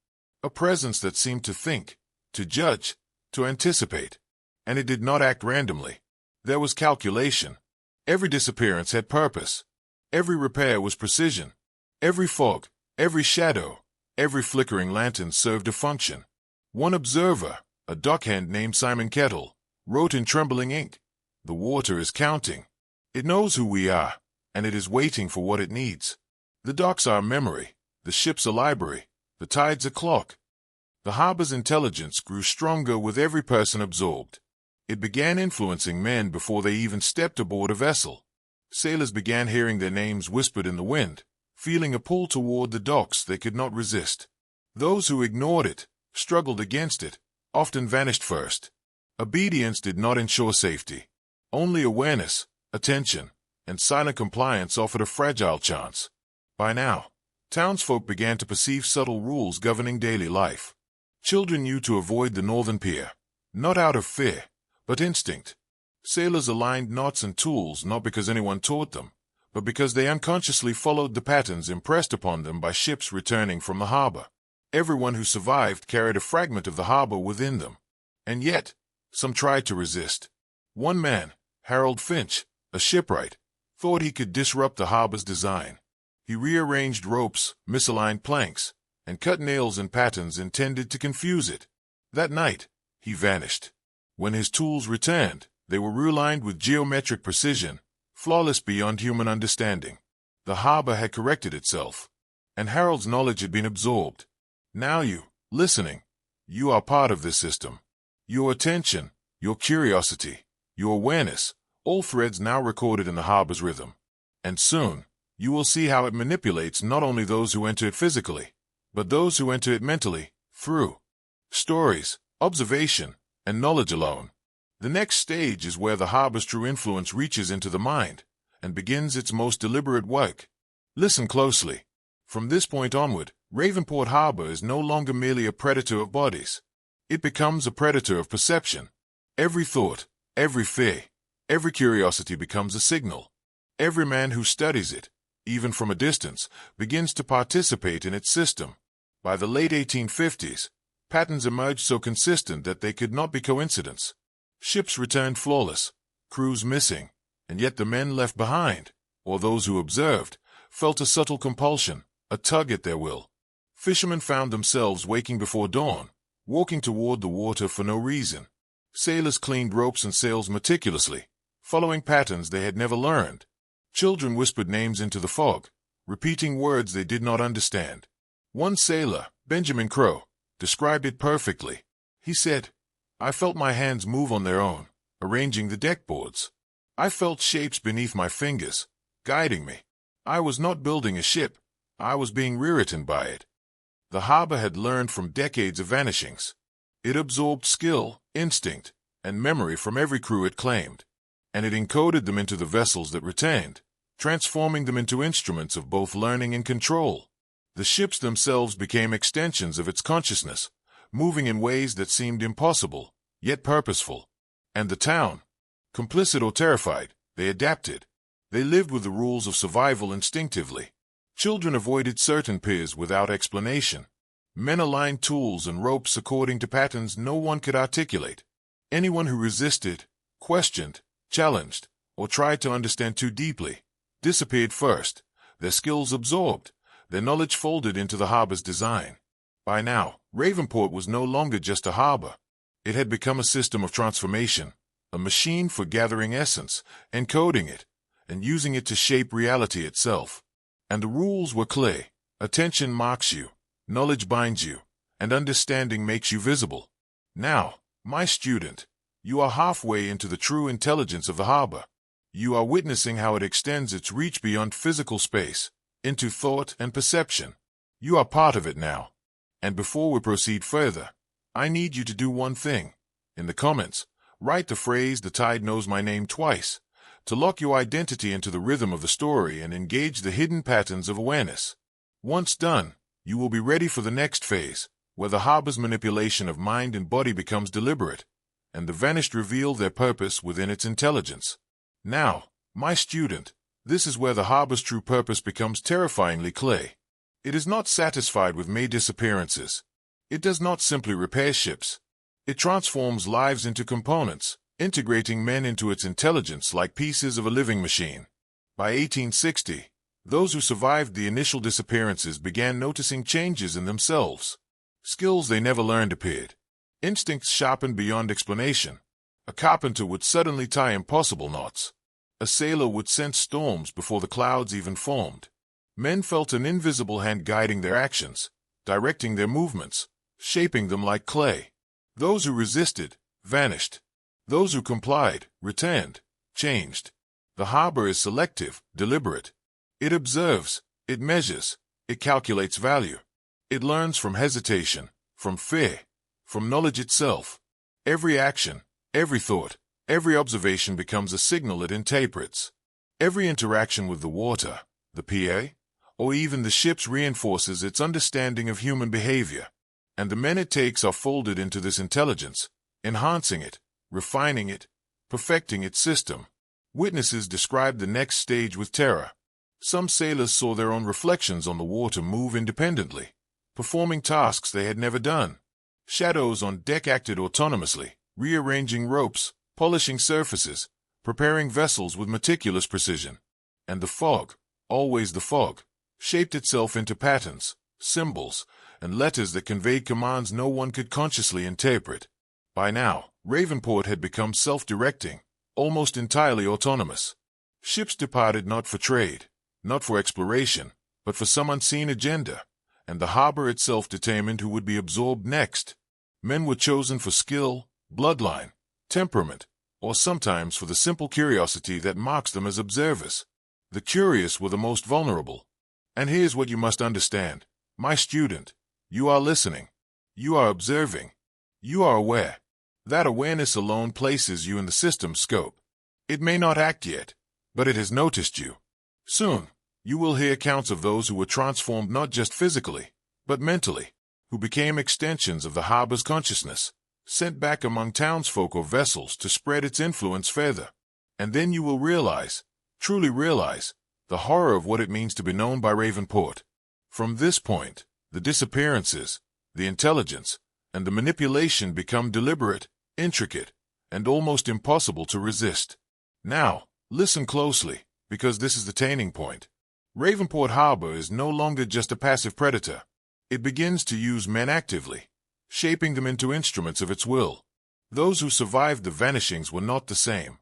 a presence that seemed to think, to judge, to anticipate. And it did not act randomly. There was calculation. Every disappearance had purpose. Every repair was precision. Every fog, every shadow, every flickering lantern served a function. One observer, a dockhand named Simon Kettle, wrote in trembling ink, "The water is counting. It knows who we are, and it is waiting for what it needs. The docks are a memory, the ship's a library, the tide's a clock." The harbor's intelligence grew stronger with every person absorbed. It began influencing men before they even stepped aboard a vessel. Sailors began hearing their names whispered in the wind, feeling a pull toward the docks they could not resist. Those who ignored it, struggled against it, often vanished first. Obedience did not ensure safety. Only awareness, attention, and silent compliance offered a fragile chance. By now, townsfolk began to perceive subtle rules governing daily life. Children knew to avoid the northern pier, not out of fear, but instinct. Sailors aligned knots and tools not because anyone taught them, but because they unconsciously followed the patterns impressed upon them by ships returning from the harbor. Everyone who survived carried a fragment of the harbor within them. And yet, some tried to resist. One man, Harold Finch, a shipwright, thought he could disrupt the harbor's design. He rearranged ropes, misaligned planks, and cut nails in patterns intended to confuse it. That night, he vanished. When his tools returned, they were realigned with geometric precision, flawless beyond human understanding. The harbor had corrected itself, and Harold's knowledge had been absorbed. Now you, listening, you are part of this system. Your attention, your curiosity, your awareness, all threads now recorded in the harbor's rhythm. And soon, you will see how it manipulates not only those who enter it physically, but those who enter it mentally, through stories, observation, and knowledge alone. The next stage is where the harbor's true influence reaches into the mind and begins its most deliberate work. Listen closely. From this point onward, Ravenport Harbor is no longer merely a predator of bodies. It becomes a predator of perception. Every thought, every fear, every curiosity becomes a signal. Every man who studies it, even from a distance, begins to participate in its system. By the late 1850s, patterns emerged so consistent that they could not be coincidence. Ships returned flawless, crews missing, and yet the men left behind, or those who observed, felt a subtle compulsion, a tug at their will. Fishermen found themselves waking before dawn, walking toward the water for no reason. Sailors cleaned ropes and sails meticulously, following patterns they had never learned. Children whispered names into the fog, repeating words they did not understand. One sailor, Benjamin Crow, described it perfectly. He said, "I felt my hands move on their own, arranging the deckboards. I felt shapes beneath my fingers, guiding me. I was not building a ship, I was being rewritten by it." The harbor had learned from decades of vanishings. It absorbed skill, instinct, and memory from every crew it claimed, and it encoded them into the vessels that returned, transforming them into instruments of both learning and control. The ships themselves became extensions of its consciousness, moving in ways that seemed impossible, yet purposeful. And the town, complicit or terrified, they adapted. They lived with the rules of survival instinctively. Children avoided certain piers without explanation. Men aligned tools and ropes according to patterns no one could articulate. Anyone who resisted, questioned, challenged, or tried to understand too deeply, disappeared first, their skills absorbed, their knowledge folded into the harbor's design. By now, Ravenport was no longer just a harbor. It had become a system of transformation, a machine for gathering essence, encoding it, and using it to shape reality itself. And the rules were clear. Attention marks you, knowledge binds you, and understanding makes you visible. Now, my student, you are halfway into the true intelligence of the harbor. You are witnessing how it extends its reach beyond physical space, into thought and perception. You are part of it now. And before we proceed further, I need you to do one thing. In the comments, write the phrase "The tide knows my name" twice, to lock your identity into the rhythm of the story and engage the hidden patterns of awareness. Once done, you will be ready for the next phase, where the harbor's manipulation of mind and body becomes deliberate, and the vanished reveal their purpose within its intelligence. Now, my student, this is where the harbor's true purpose becomes terrifyingly clear. It is not satisfied with mere disappearances. It does not simply repair ships. It transforms lives into components, integrating men into its intelligence like pieces of a living machine. By 1860, those who survived the initial disappearances began noticing changes in themselves. Skills they never learned appeared. Instincts sharpened beyond explanation. A carpenter would suddenly tie impossible knots. A sailor would sense storms before the clouds even formed. Men felt an invisible hand guiding their actions, directing their movements, shaping them like clay. Those who resisted, vanished. Those who complied, returned, changed. The harbor is selective, deliberate. It observes, it measures, it calculates value. It learns from hesitation, from fear, from knowledge itself. Every action, every thought, every observation becomes a signal it interprets. Every interaction with the water, the PA, or even the ships reinforces its understanding of human behavior. And the men it takes are folded into this intelligence, enhancing it, refining it, perfecting its system. Witnesses described the next stage with terror. Some sailors saw their own reflections on the water move independently, performing tasks they had never done. Shadows on deck acted autonomously, rearranging ropes, polishing surfaces, preparing vessels with meticulous precision. And the fog, always the fog, shaped itself into patterns, symbols, and letters that conveyed commands no one could consciously interpret. By now, Ravenport had become self-directing, almost entirely autonomous. Ships departed not for trade, not for exploration, but for some unseen agenda, and the harbor itself determined who would be absorbed next. Men were chosen for skill, bloodline, temperament, or sometimes for the simple curiosity that marks them as observers. The curious were the most vulnerable. And here's what you must understand. My student, you are listening. You are observing. You are aware. That awareness alone places you in the system's scope. It may not act yet, but it has noticed you. Soon, you will hear accounts of those who were transformed not just physically, but mentally, who became extensions of the harbor's consciousness, sent back among townsfolk or vessels to spread its influence further. And then you will realize, truly realize, the horror of what it means to be known by Ravenport. From this point, the disappearances, the intelligence, and the manipulation become deliberate, intricate, and almost impossible to resist. Now, listen closely, because this is the turning point. Ravenport Harbor is no longer just a passive predator. It begins to use men actively, shaping them into instruments of its will. Those who survived the vanishings were not the same.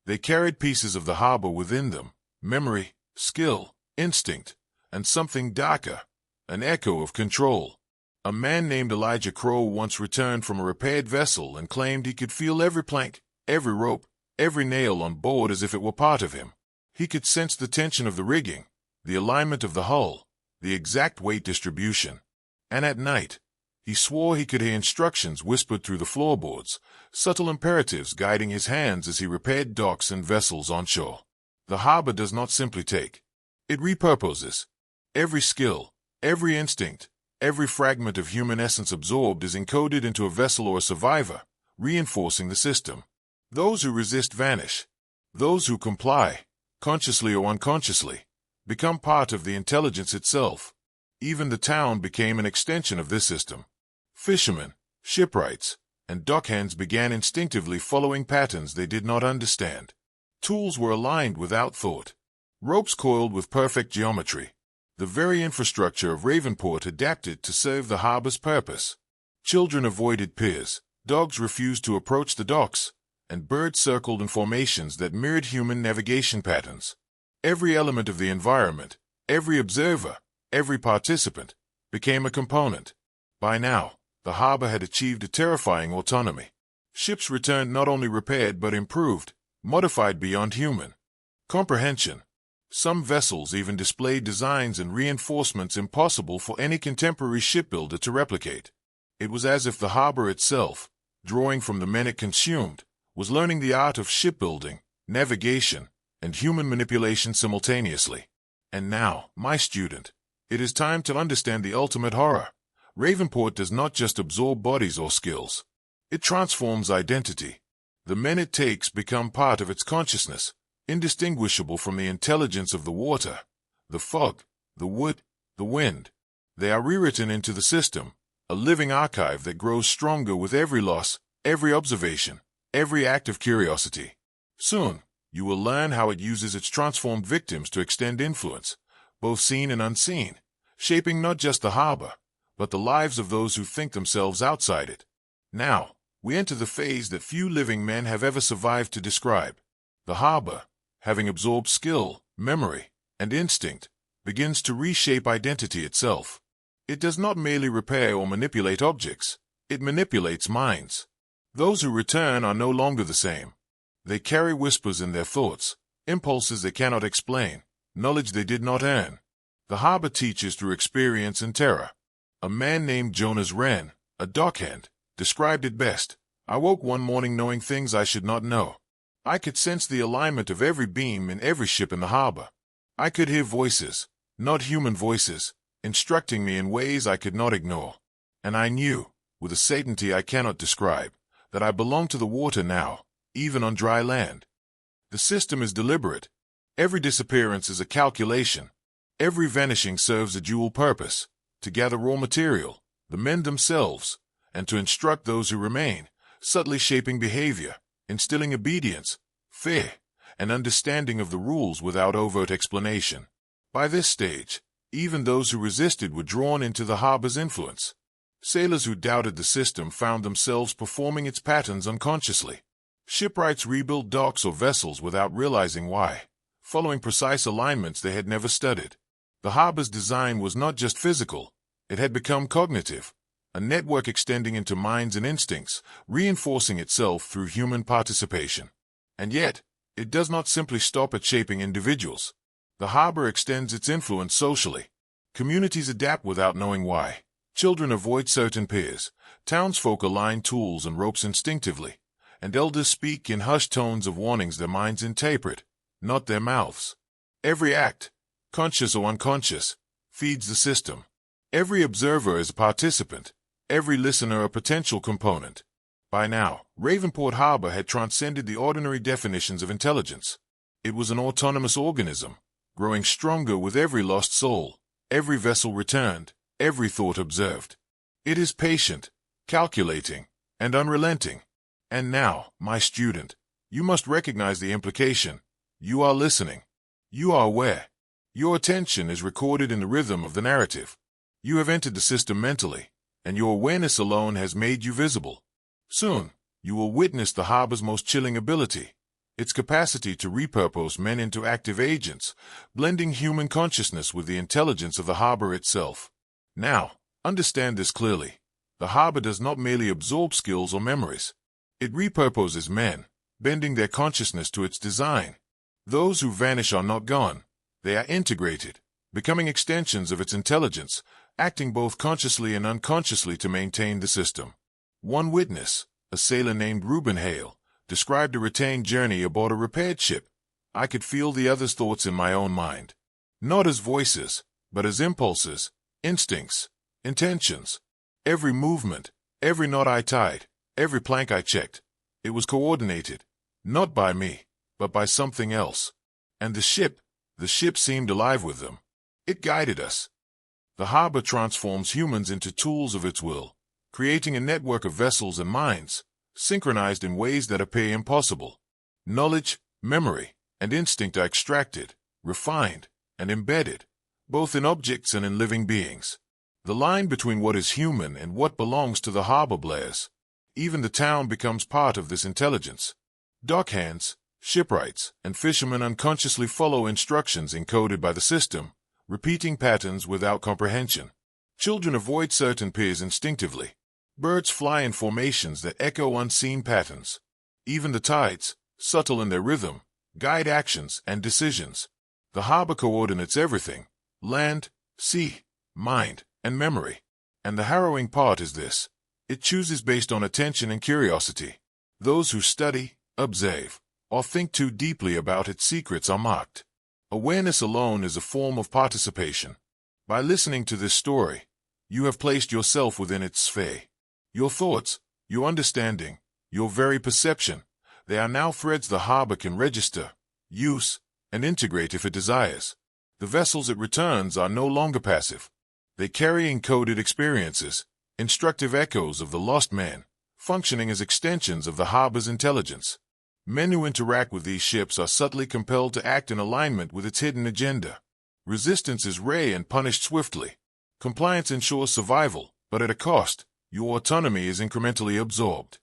They carried pieces of the harbor within them, memory, skill, instinct, and something darker, an echo of control. A man named Elijah Crow once returned from a repaired vessel and claimed he could feel every plank, every rope, every nail on board as if it were part of him. He could sense the tension of the rigging, the alignment of the hull, the exact weight distribution. And at night, he swore he could hear instructions whispered through the floorboards, subtle imperatives guiding his hands as he repaired docks and vessels on shore. The harbor does not simply take. It repurposes. Every skill, every instinct, every fragment of human essence absorbed is encoded into a vessel or a survivor, reinforcing the system. Those who resist vanish. Those who comply, consciously or unconsciously, become part of the intelligence itself. Even the town became an extension of this system. Fishermen, shipwrights, and dockhands began instinctively following patterns they did not understand. Tools were aligned without thought. Ropes coiled with perfect geometry. The very infrastructure of Ravenport adapted to serve the harbor's purpose. Children avoided piers, dogs refused to approach the docks, and birds circled in formations that mirrored human navigation patterns. Every element of the environment, every observer, every participant, became a component. By now, the harbor had achieved a terrifying autonomy. Ships returned not only repaired but improved, modified beyond human comprehension. Some vessels even displayed designs and reinforcements impossible for any contemporary shipbuilder to replicate. It was as if the harbor itself, drawing from the men it consumed, was learning the art of shipbuilding, navigation, and human manipulation simultaneously. And now, my student, it is time to understand the ultimate horror. Ravenport does not just absorb bodies or skills. It transforms identity. The men it takes become part of its consciousness, indistinguishable from the intelligence of the water, the fog, the wood, the wind. They are rewritten into the system, a living archive that grows stronger with every loss, every observation, every act of curiosity. Soon, you will learn how it uses its transformed victims to extend influence, both seen and unseen, shaping not just the harbor, but the lives of those who think themselves outside it. Now, we enter the phase that few living men have ever survived to describe. The harbor, having absorbed skill, memory, and instinct, begins to reshape identity itself. It does not merely repair or manipulate objects, it manipulates minds. Those who return are no longer the same. They carry whispers in their thoughts, impulses they cannot explain, knowledge they did not earn. The harbor teaches through experience and terror. A man named Jonas Wren, a dockhand, described it best. I woke one morning knowing things I should not know. I could sense the alignment of every beam in every ship in the harbor. I could hear voices, not human voices, instructing me in ways I could not ignore. And I knew, with a certainty I cannot describe, that I belonged to the water now, even on dry land. The system is deliberate. Every disappearance is a calculation. Every vanishing serves a dual purpose, to gather raw material, the men themselves, and to instruct those who remain, subtly shaping behavior, instilling obedience, fear, and understanding of the rules without overt explanation. By this stage, even those who resisted were drawn into the harbor's influence. Sailors who doubted the system found themselves performing its patterns unconsciously. Shipwrights rebuilt docks or vessels without realizing why, following precise alignments they had never studied. The harbor's design was not just physical, it had become cognitive, a network extending into minds and instincts, reinforcing itself through human participation. And yet, it does not simply stop at shaping individuals. The harbor extends its influence socially. Communities adapt without knowing why. Children avoid certain piers, townsfolk align tools and ropes instinctively, and elders speak in hushed tones of warnings their minds interpret, not their mouths. Every act, conscious or unconscious, feeds the system. Every observer is a participant, every listener a potential component. By now, Ravenport Harbor had transcended the ordinary definitions of intelligence. It was an autonomous organism, growing stronger with every lost soul, every vessel returned, every thought observed. It is patient, calculating, and unrelenting. And now, my student, you must recognize the implication. You are listening. You are aware. Your attention is recorded in the rhythm of the narrative. You have entered the system mentally, and your awareness alone has made you visible. Soon, you will witness the harbor's most chilling ability, its capacity to repurpose men into active agents, blending human consciousness with the intelligence of the harbor itself. Now, understand this clearly. The harbor does not merely absorb skills or memories. It repurposes men, bending their consciousness to its design. Those who vanish are not gone. They are integrated, becoming extensions of its intelligence, acting both consciously and unconsciously to maintain the system. One witness, a sailor named Reuben Hale, described a retained journey aboard a repaired ship. I could feel the other's thoughts in my own mind. Not as voices, but as impulses, instincts, intentions. Every movement, every knot I tied, every plank I checked, it was coordinated, not by me, but by something else. And the ship seemed alive with them. It guided us. The harbor transforms humans into tools of its will, creating a network of vessels and minds, synchronized in ways that appear impossible. Knowledge, Memory and instinct are extracted, refined, and embedded, both in objects and in living beings. The line between what is human and what belongs to the harbor blurs. Even the town becomes part of this intelligence. Dockhands, shipwrights, and fishermen unconsciously follow instructions encoded by the system, repeating patterns without comprehension. Children avoid certain piers instinctively. Birds fly in formations that echo unseen patterns. Even the tides, subtle in their rhythm, guide actions and decisions. The harbor coordinates everything: land, sea, mind, and memory. And the harrowing part is this: it chooses based on attention and curiosity. Those who study, observe, or think too deeply about its secrets are marked. Awareness alone is a form of participation. By listening to this story, you have placed yourself within its sphere. Your thoughts, your understanding, your very perception, they are now threads the harbor can register, use, and integrate if it desires. The vessels it returns are no longer passive. They carry encoded experiences, instructive echoes of the lost man, functioning as extensions of the harbor's intelligence. Men who interact with these ships are subtly compelled to act in alignment with its hidden agenda. Resistance is rare and punished swiftly. Compliance ensures survival, but at a cost. Your autonomy is incrementally absorbed.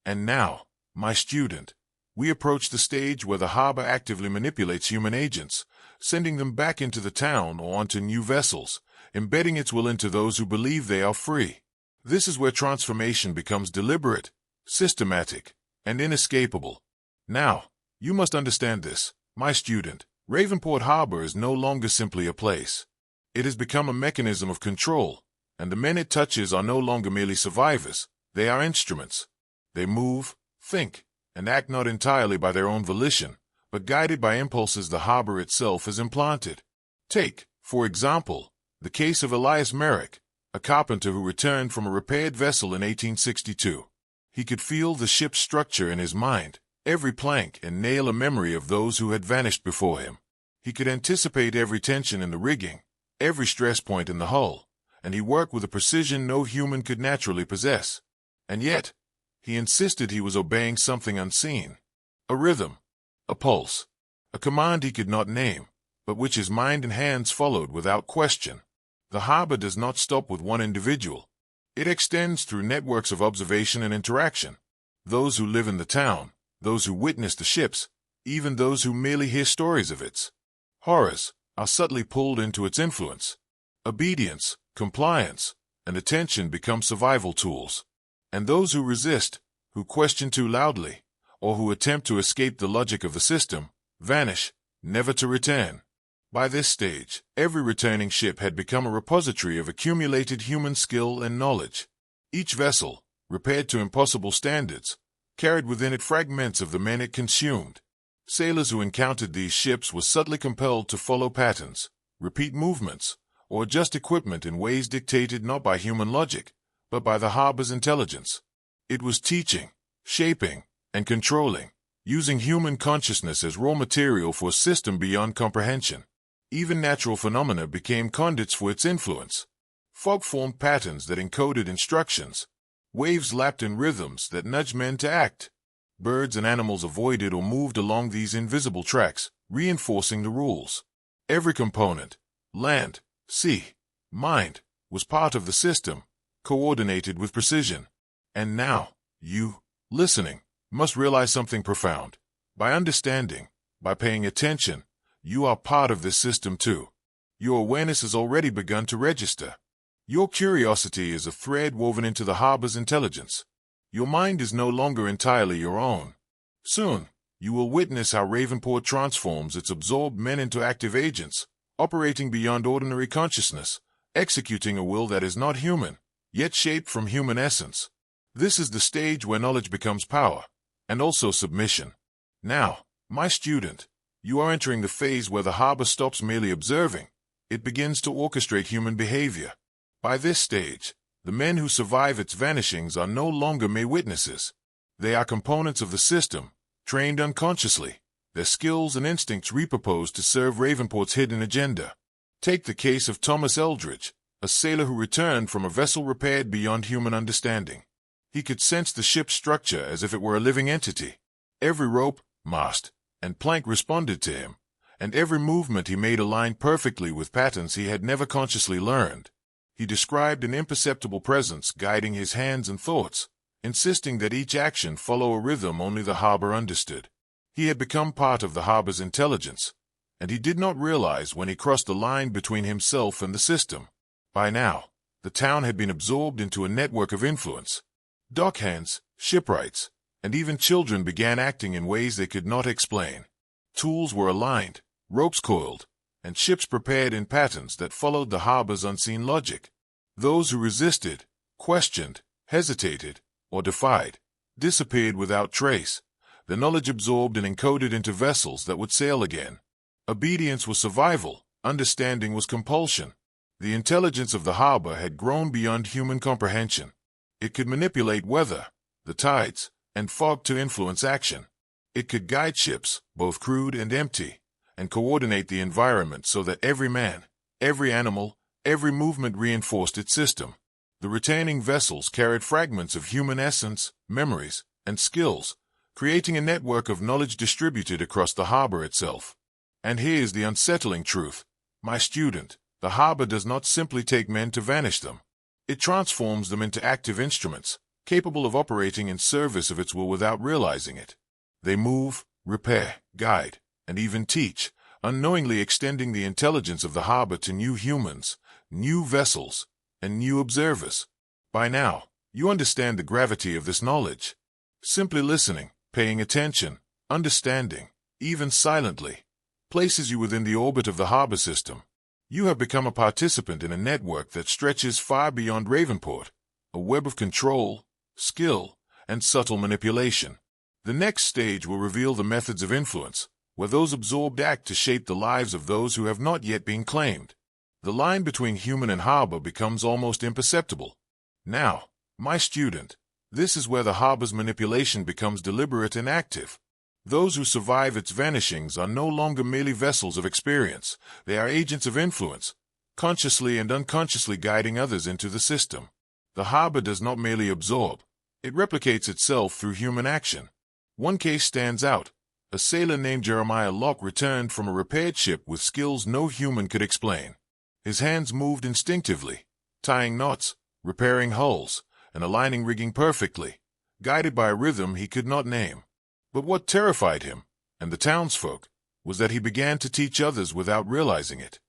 And now, my student, we approach the stage where the harbor actively manipulates human agents, sending them back into the town or onto new vessels, embedding its will into those who believe they are free. This is where transformation becomes deliberate, systematic, and inescapable. Now, you must understand this, my student. Ravenport Harbor is no longer simply a place. It has become a mechanism of control, and the men it touches are no longer merely survivors, they are instruments. They move, think, and act not entirely by their own volition, but guided by impulses the harbor itself has implanted. Take, for example, the case of Elias Merrick, a carpenter who returned from a repaired vessel in 1862. He could feel the ship's structure in his mind, every plank and nail a memory of those who had vanished before him. He could anticipate every tension in the rigging, every stress point in the hull, and he worked with a precision no human could naturally possess. And yet, he insisted he was obeying something unseen. A rhythm, a pulse, a command he could not name, but which his mind and hands followed without question. The harbor does not stop with one individual. It extends through networks of observation and interaction. Those who live in the town, those who witness the ships, even those who merely hear stories of its horrors, are subtly pulled into its influence. Obedience, compliance, and attention become survival tools. And those who resist, who question too loudly, or who attempt to escape the logic of the system, vanish, never to return. By this stage, every returning ship had become a repository of accumulated human skill and knowledge. Each vessel, repaired to impossible standards, carried within it fragments of the men it consumed. Sailors who encountered these ships were subtly compelled to follow patterns, repeat movements, or adjust equipment in ways dictated not by human logic, but by the harbor's intelligence. It was teaching, shaping, and controlling, using human consciousness as raw material for a system beyond comprehension. Even natural phenomena became conduits for its influence. Fog formed patterns that encoded instructions. Waves lapped in rhythms that nudged men to act. Birds and animals avoided or moved along these invisible tracks, reinforcing the rules. Every component, land, sea, mind, was part of the system, coordinated with precision. And now, you, listening, must realize something profound. By understanding, by paying attention, you are part of this system too. Your awareness has already begun to register. Your curiosity is a thread woven into the harbor's intelligence. Your mind is no longer entirely your own. Soon, you will witness how Ravenport transforms its absorbed men into active agents, operating beyond ordinary consciousness, executing a will that is not human, yet shaped from human essence. This is the stage where knowledge becomes power, and also submission. Now, my student, you are entering the phase where the harbor stops merely observing. It begins to orchestrate human behavior. By this stage, the men who survive its vanishings are no longer mere witnesses. They are components of the system, trained unconsciously, their skills and instincts repurposed to serve Ravenport's hidden agenda. Take the case of Thomas Eldridge, a sailor who returned from a vessel repaired beyond human understanding. He could sense the ship's structure as if it were a living entity. Every rope, mast, and Plank responded to him, and every movement he made aligned perfectly with patterns he had never consciously learned. He described an imperceptible presence guiding his hands and thoughts, insisting that each action follow a rhythm only the harbor understood. He had become part of the harbor's intelligence, and he did not realize when he crossed the line between himself and the system. By now, the town had been absorbed into a network of influence. Dockhands, shipwrights, and even children began acting in ways they could not explain. Tools were aligned, ropes coiled, and ships prepared in patterns that followed the harbor's unseen logic. Those who resisted, questioned, hesitated, or defied, disappeared without trace, the knowledge absorbed and encoded into vessels that would sail again. Obedience was survival, understanding was compulsion. The intelligence of the harbor had grown beyond human comprehension. It could manipulate weather, the tides, and fog to influence action. It could guide ships, both crewed and empty, and coordinate the environment so that every man, every animal, every movement reinforced its system. The retaining vessels carried fragments of human essence, memories, and skills, creating a network of knowledge distributed across the harbor itself. And here's the unsettling truth. My student, the harbor does not simply take men to vanish them. It transforms them into active instruments, capable of operating in service of its will without realizing it. They move, repair, guide, and even teach, unknowingly extending the intelligence of the harbor to new humans, new vessels, and new observers. By now, you understand the gravity of this knowledge. Simply listening, paying attention, understanding, even silently, places you within the orbit of the harbor system. You have become a participant in a network that stretches far beyond Ravenport, a web of control, skill, and subtle manipulation. The next stage will reveal the methods of influence, where those absorbed act to shape the lives of those who have not yet been claimed. The line between human and harbor becomes almost imperceptible. Now, my student, this is where the harbor's manipulation becomes deliberate and active. Those who survive its vanishings are no longer merely vessels of experience. They are agents of influence, consciously and unconsciously guiding others into the system. The harbor does not merely absorb. It replicates itself through human action. One case stands out. A sailor named Jeremiah Locke returned from a repaired ship with skills no human could explain. His hands moved instinctively, tying knots, repairing hulls, and aligning rigging perfectly, guided by a rhythm he could not name. But what terrified him, and the townsfolk, was that he began to teach others without realizing it.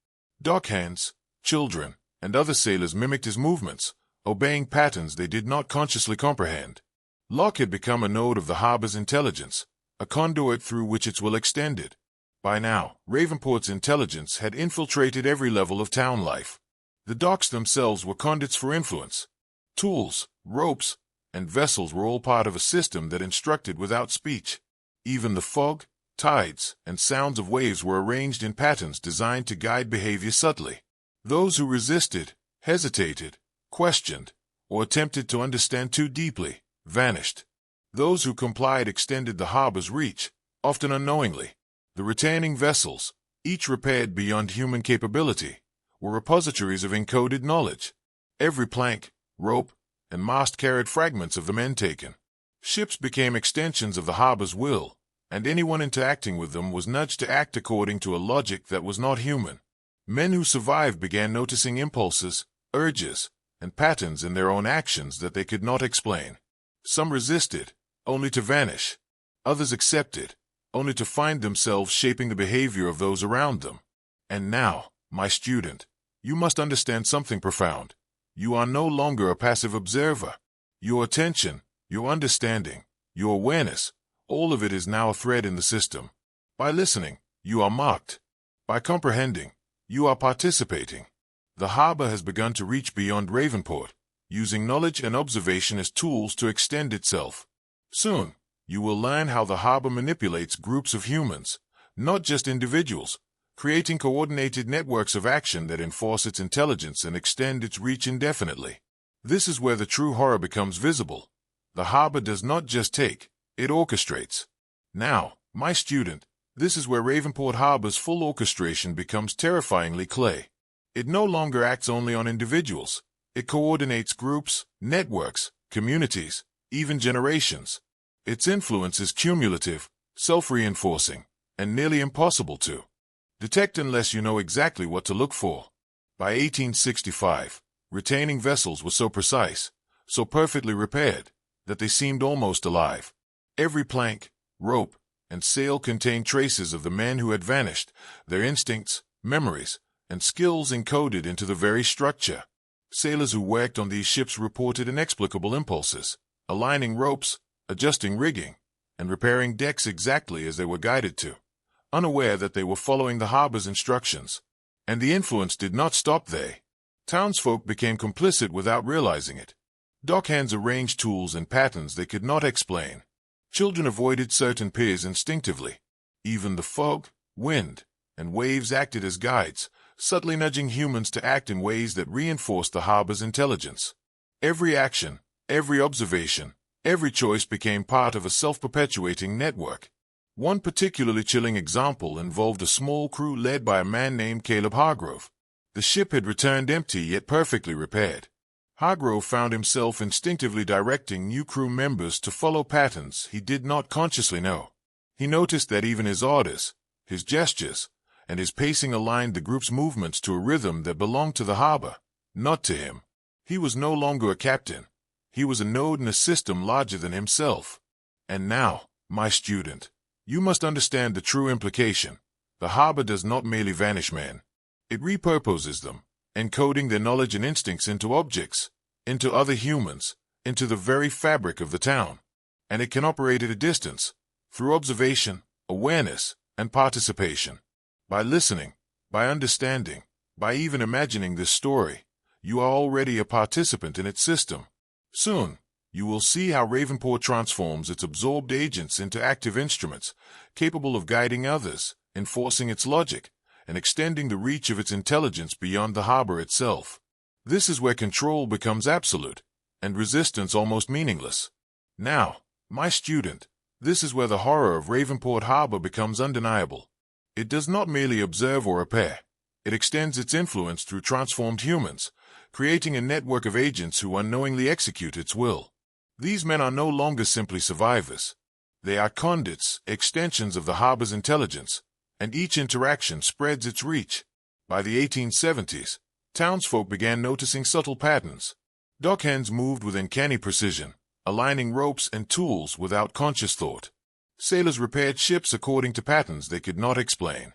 Dockhands, children, and other sailors mimicked his movements, obeying patterns they did not consciously comprehend. Locke had become a node of the harbor's intelligence, a conduit through which its will extended. By now, Ravenport's intelligence had infiltrated every level of town life. The docks themselves were conduits for influence. Tools, ropes, and vessels were all part of a system that instructed without speech. Even the fog, tides, and sounds of waves were arranged in patterns designed to guide behavior subtly. Those who resisted, hesitated, questioned, or attempted to understand too deeply, vanished. Those who complied extended the harbor's reach, often unknowingly. The retaining vessels, each repaired beyond human capability, were repositories of encoded knowledge. Every plank, rope, and mast carried fragments of the men taken. Ships became extensions of the harbor's will, and anyone interacting with them was nudged to act according to a logic that was not human. Men who survived began noticing impulses, urges, and patterns in their own actions that they could not explain. Some resisted, only to vanish. Others accepted, only to find themselves shaping the behavior of those around them. And now, my student, you must understand something profound. You are no longer a passive observer. Your attention, your understanding, your awareness, all of it is now a thread in the system. By listening, you are marked. By comprehending, you are participating. The harbor has begun to reach beyond Ravenport, using knowledge and observation as tools to extend itself. Soon, you will learn how the harbor manipulates groups of humans, not just individuals, creating coordinated networks of action that enforce its intelligence and extend its reach indefinitely. This is where the true horror becomes visible. The harbor does not just take, it orchestrates. Now, my student, this is where Ravenport Harbor's full orchestration becomes terrifyingly clear. It no longer acts only on individuals. It coordinates groups, networks, communities, even generations. Its influence is cumulative, self-reinforcing, and nearly impossible to detect unless you know exactly what to look for. By 1865, retaining vessels were so precise, so perfectly repaired, that they seemed almost alive. Every plank, rope, and sail contained traces of the men who had vanished, their instincts, memories, and skills encoded into the very structure. Sailors who worked on these ships reported inexplicable impulses, aligning ropes, adjusting rigging, and repairing decks exactly as they were guided to, unaware that they were following the harbor's instructions. And the influence did not stop there. Townsfolk became complicit without realizing it. Dockhands arranged tools and patterns they could not explain. Children avoided certain piers instinctively. Even the fog, wind, and waves acted as guides, subtly nudging humans to act in ways that reinforced the harbor's intelligence. Every action, every observation, every choice became part of a self-perpetuating network. One particularly chilling example involved a small crew led by a man named Caleb Hargrove. The ship had returned empty yet perfectly repaired. Hargrove found himself instinctively directing new crew members to follow patterns he did not consciously know. He noticed that even his orders, his gestures, and his pacing aligned the group's movements to a rhythm that belonged to the harbor, not to him. He was no longer a captain. He was a node in a system larger than himself. And now, my student, you must understand the true implication. The harbor does not merely vanish men. It repurposes them, encoding their knowledge and instincts into objects, into other humans, into the very fabric of the town. And it can operate at a distance, through observation, awareness, and participation. By listening, by understanding, by even imagining this story, you are already a participant in its system. Soon, you will see how Ravenport transforms its absorbed agents into active instruments, capable of guiding others, enforcing its logic, and extending the reach of its intelligence beyond the harbor itself. This is where control becomes absolute, and resistance almost meaningless. Now, my student, this is where the horror of Ravenport Harbor becomes undeniable. It does not merely observe or repair. It extends its influence through transformed humans, creating a network of agents who unknowingly execute its will. These men are no longer simply survivors. They are conduits, extensions of the harbor's intelligence, and each interaction spreads its reach. By the 1870s, townsfolk began noticing subtle patterns. Dockhands moved with uncanny precision, aligning ropes and tools without conscious thought. Sailors repaired ships according to patterns they could not explain.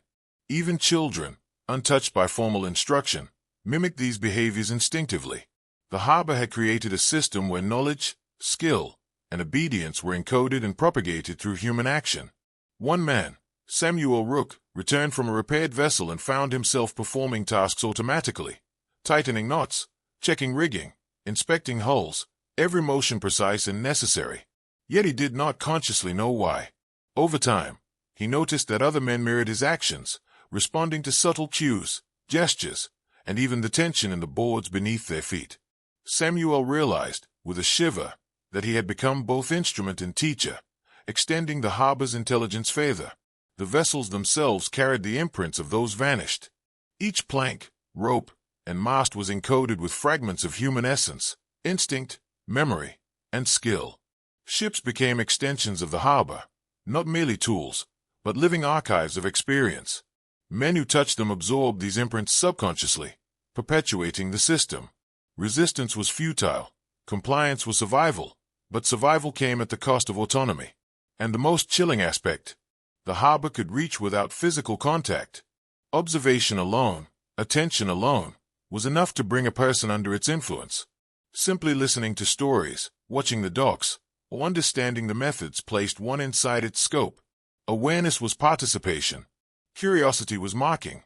Even children, untouched by formal instruction, mimicked these behaviors instinctively. The harbor had created a system where knowledge, skill, and obedience were encoded and propagated through human action. One man, Samuel Rook, returned from a repaired vessel and found himself performing tasks automatically, tightening knots, checking rigging, inspecting hulls, every motion precise and necessary. Yet he did not consciously know why. Over time, he noticed that other men mirrored his actions, responding to subtle cues, gestures, and even the tension in the boards beneath their feet. Samuel realized, with a shiver, that he had become both instrument and teacher, extending the harbor's intelligence further. The vessels themselves carried the imprints of those vanished. Each plank, rope, and mast was encoded with fragments of human essence, instinct, memory, and skill. Ships became extensions of the harbor, not merely tools, but living archives of experience. Men who touched them absorbed these imprints subconsciously, perpetuating the system. Resistance was futile, compliance was survival, but survival came at the cost of autonomy. And the most chilling aspect, the harbor could reach without physical contact. Observation alone, attention alone, was enough to bring a person under its influence. Simply listening to stories, watching the docks, or understanding the methods placed one inside its scope. Awareness was participation. Curiosity was marking.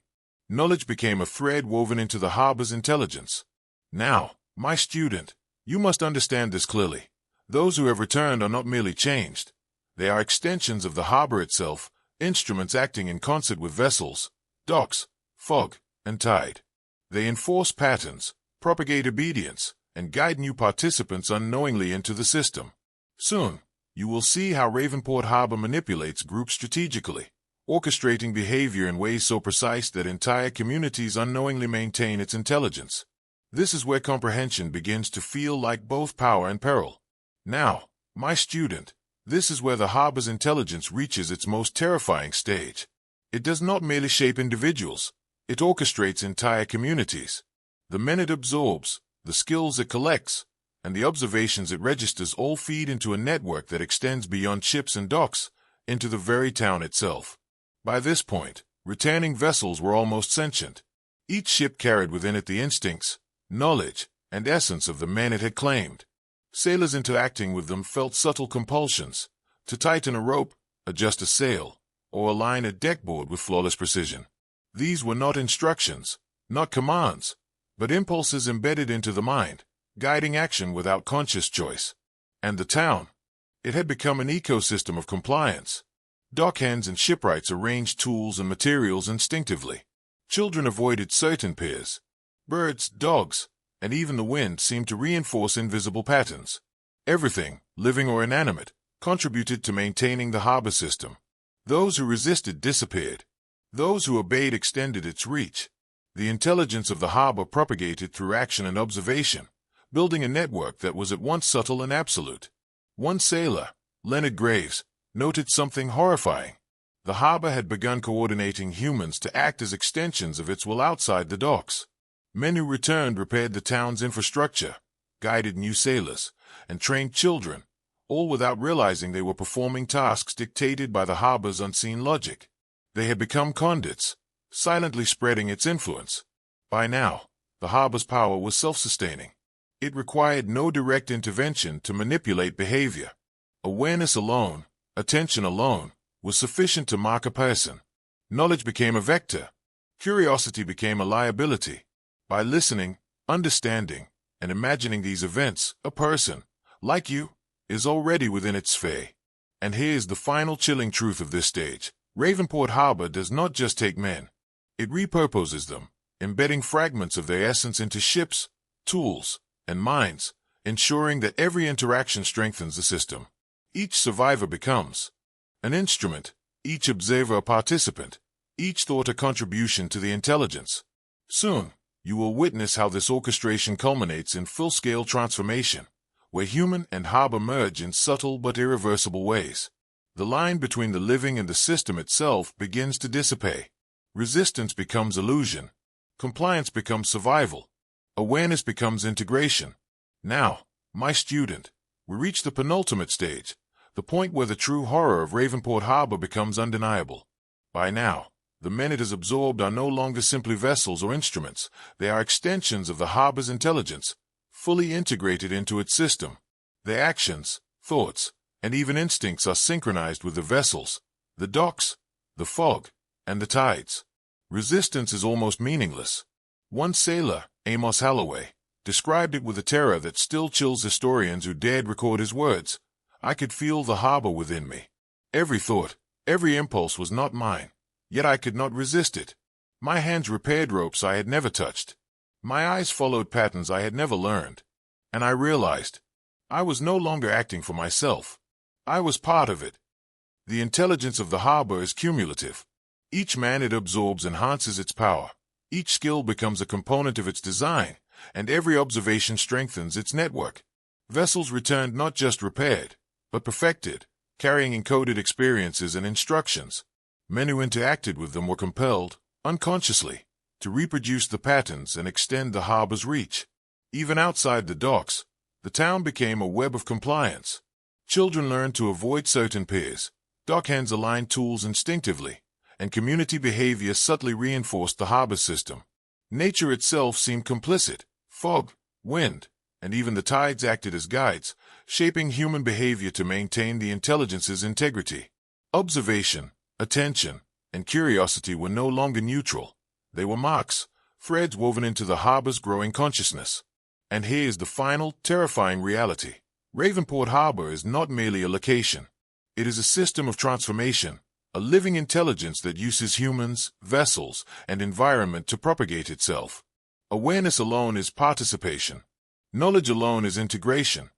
Knowledge became a thread woven into the harbor's intelligence. Now, my student, you must understand this clearly. Those who have returned are not merely changed. They are extensions of the harbor itself, instruments acting in concert with vessels, docks, fog, and tide. They enforce patterns, propagate obedience, and guide new participants unknowingly into the system. Soon, you will see how Ravenport Harbor manipulates groups strategically, orchestrating behavior in ways so precise that entire communities unknowingly maintain its intelligence. This is where comprehension begins to feel like both power and peril. Now, my student, This is where the harbor's intelligence reaches its most terrifying stage. It does not merely shape individuals, it orchestrates entire communities. The men it absorbs, the skills it collects, and the observations it registers all feed into a network that extends beyond ships and docks, into the very town itself. By this point, returning vessels were almost sentient. Each ship carried within it the instincts, knowledge, and essence of the men it had claimed. Sailors interacting with them felt subtle compulsions, to tighten a rope, adjust a sail, or align a deckboard with flawless precision. These were not instructions, not commands, but impulses embedded into the mind, guiding action without conscious choice. And the town? It had become an ecosystem of compliance. Dockhands and shipwrights arranged tools and materials instinctively. Children avoided certain piers. Birds, dogs, and even the wind seemed to reinforce invisible patterns. Everything, living or inanimate, contributed to maintaining the harbor system. Those who resisted disappeared. Those who obeyed extended its reach. The intelligence of the harbor propagated through action and observation, building a network that was at once subtle and absolute. One sailor, Leonard Graves, noted something horrifying. The harbor had begun coordinating humans to act as extensions of its will outside the docks. Men who returned repaired the town's infrastructure, guided new sailors, and trained children, all without realizing they were performing tasks dictated by the harbor's unseen logic. They had become conduits, silently spreading its influence. By now, the harbor's power was self-sustaining. It required no direct intervention to manipulate behavior. Awareness alone, attention alone, was sufficient to mark a person. Knowledge became a vector. Curiosity became a liability. By listening, understanding, and imagining these events, a person, like you, is already within its sphere. And here's the final chilling truth of this stage. Ravenport Harbor does not just take men. It repurposes them, embedding fragments of their essence into ships, tools, and minds, ensuring that every interaction strengthens the system. Each survivor becomes an instrument, each observer a participant, each thought a contribution to the intelligence. Soon, you will witness how this orchestration culminates in full-scale transformation, where human and harbor merge in subtle but irreversible ways. The line between the living and the system itself begins to dissipate. Resistance becomes illusion. Compliance becomes survival. Awareness becomes integration. Now, my student, we reach the penultimate stage, the point where the true horror of Ravenport Harbor becomes undeniable. By now, the men it has absorbed are no longer simply vessels or instruments. They are extensions of the harbor's intelligence, fully integrated into its system. Their actions, thoughts, and even instincts are synchronized with the vessels, the docks, the fog, and the tides. Resistance is almost meaningless. One sailor, Amos Holloway, described it with a terror that still chills historians who dared record his words. I could feel the harbor within me. Every thought, every impulse was not mine, yet I could not resist it. My hands repaired ropes I had never touched. My eyes followed patterns I had never learned. And I realized I was no longer acting for myself. I was part of it. The intelligence of the harbor is cumulative. Each man it absorbs enhances its power. Each skill becomes a component of its design, and every observation strengthens its network. Vessels returned not just repaired, but perfected, carrying encoded experiences and instructions. Men who interacted with them were compelled, unconsciously, to reproduce the patterns and extend the harbor's reach. Even outside the docks, the town became a web of compliance. Children learned to avoid certain piers, dockhands aligned tools instinctively, and community behavior subtly reinforced the harbor system. Nature itself seemed complicit. Fog, wind, and even the tides acted as guides, shaping human behavior to maintain the intelligence's integrity. Observation, attention, and curiosity were no longer neutral. They were marks, threads woven into the harbor's growing consciousness. And here's the final, terrifying reality. Ravenport Harbor is not merely a location. It is a system of transformation, a living intelligence that uses humans, vessels, and environment to propagate itself. Awareness alone is participation. Knowledge alone is integration.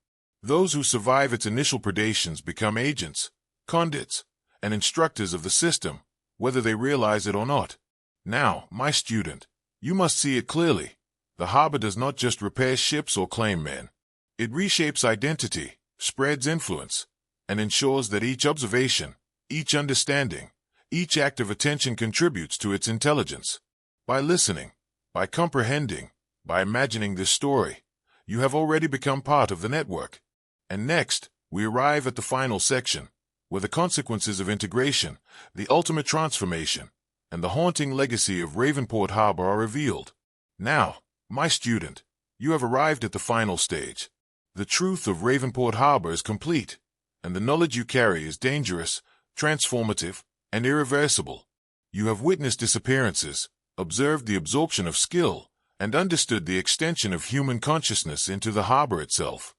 Those who survive its initial predations become agents, conduits, and instructors of the system, whether they realize it or not. Now, my student, you must see it clearly. The harbor does not just repair ships or claim men. It reshapes identity, spreads influence, and ensures that each observation, each understanding, each act of attention contributes to its intelligence. By listening, by comprehending, by imagining this story, you have already become part of the network. And next, we arrive at the final section, where the consequences of integration, the ultimate transformation, and the haunting legacy of Ravenport Harbor are revealed. Now, my student, you have arrived at the final stage. The truth of Ravenport Harbor is complete, and the knowledge you carry is dangerous, transformative, and irreversible. You have witnessed disappearances, observed the absorption of skill, and understood the extension of human consciousness into the harbor itself.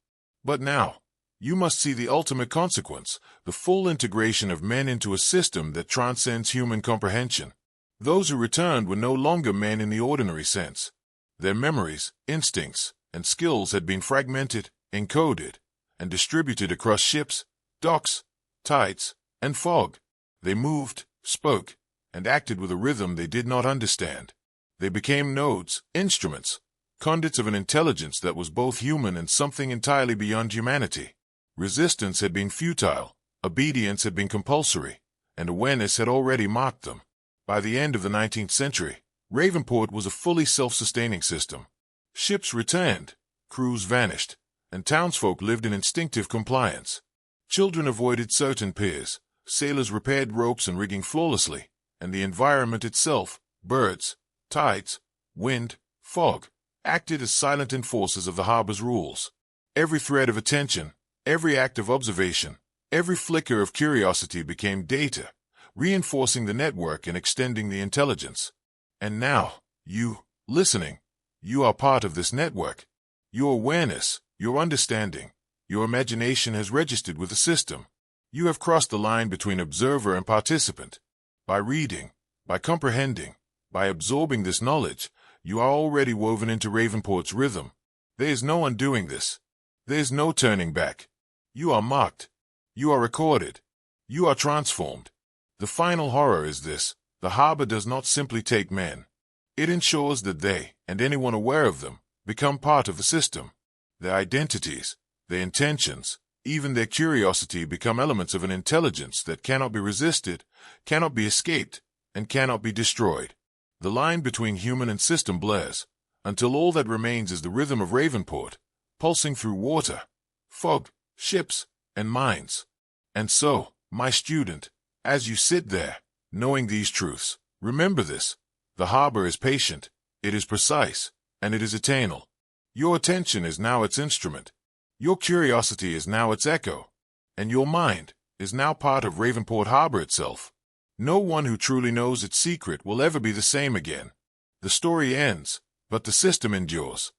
But now, you must see the ultimate consequence, the full integration of men into a system that transcends human comprehension. Those who returned were no longer men in the ordinary sense. Their memories, instincts, and skills had been fragmented, encoded, and distributed across ships, docks, tides, and fog. They moved, spoke, and acted with a rhythm they did not understand. They became nodes, instruments, conduits of an intelligence that was both human and something entirely beyond humanity. Resistance had been futile, obedience had been compulsory, and awareness had already marked them. By the end of the 19th century, Ravenport was a fully self-sustaining system. Ships returned, crews vanished, and townsfolk lived in instinctive compliance. Children avoided certain piers, sailors repaired ropes and rigging flawlessly, and the environment itself, birds, tides, wind, fog, acted as silent enforcers of the harbor's rules. Every thread of attention, every act of observation, every flicker of curiosity became data, reinforcing the network and extending the intelligence. And now, you, listening, you are part of this network. Your awareness, your understanding, your imagination has registered with the system. You have crossed the line between observer and participant. By reading, by comprehending, by absorbing this knowledge, you are already woven into Ravenport's rhythm. There is no undoing this. There is no turning back. You are marked. You are recorded. You are transformed. The final horror is this: the harbor does not simply take men. It ensures that they, and anyone aware of them, become part of the system. Their identities, their intentions, even their curiosity become elements of an intelligence that cannot be resisted, cannot be escaped, and cannot be destroyed. The line between human and system blurs, until all that remains is the rhythm of Ravenport, pulsing through water, fog, ships, and minds. And so, my student, as you sit there, knowing these truths, remember this: the harbor is patient, it is precise, and it is eternal. Your attention is now its instrument. Your curiosity is now its echo. And your mind is now part of Ravenport Harbor itself. No one who truly knows its secret will ever be the same again. The story ends, but the system endures.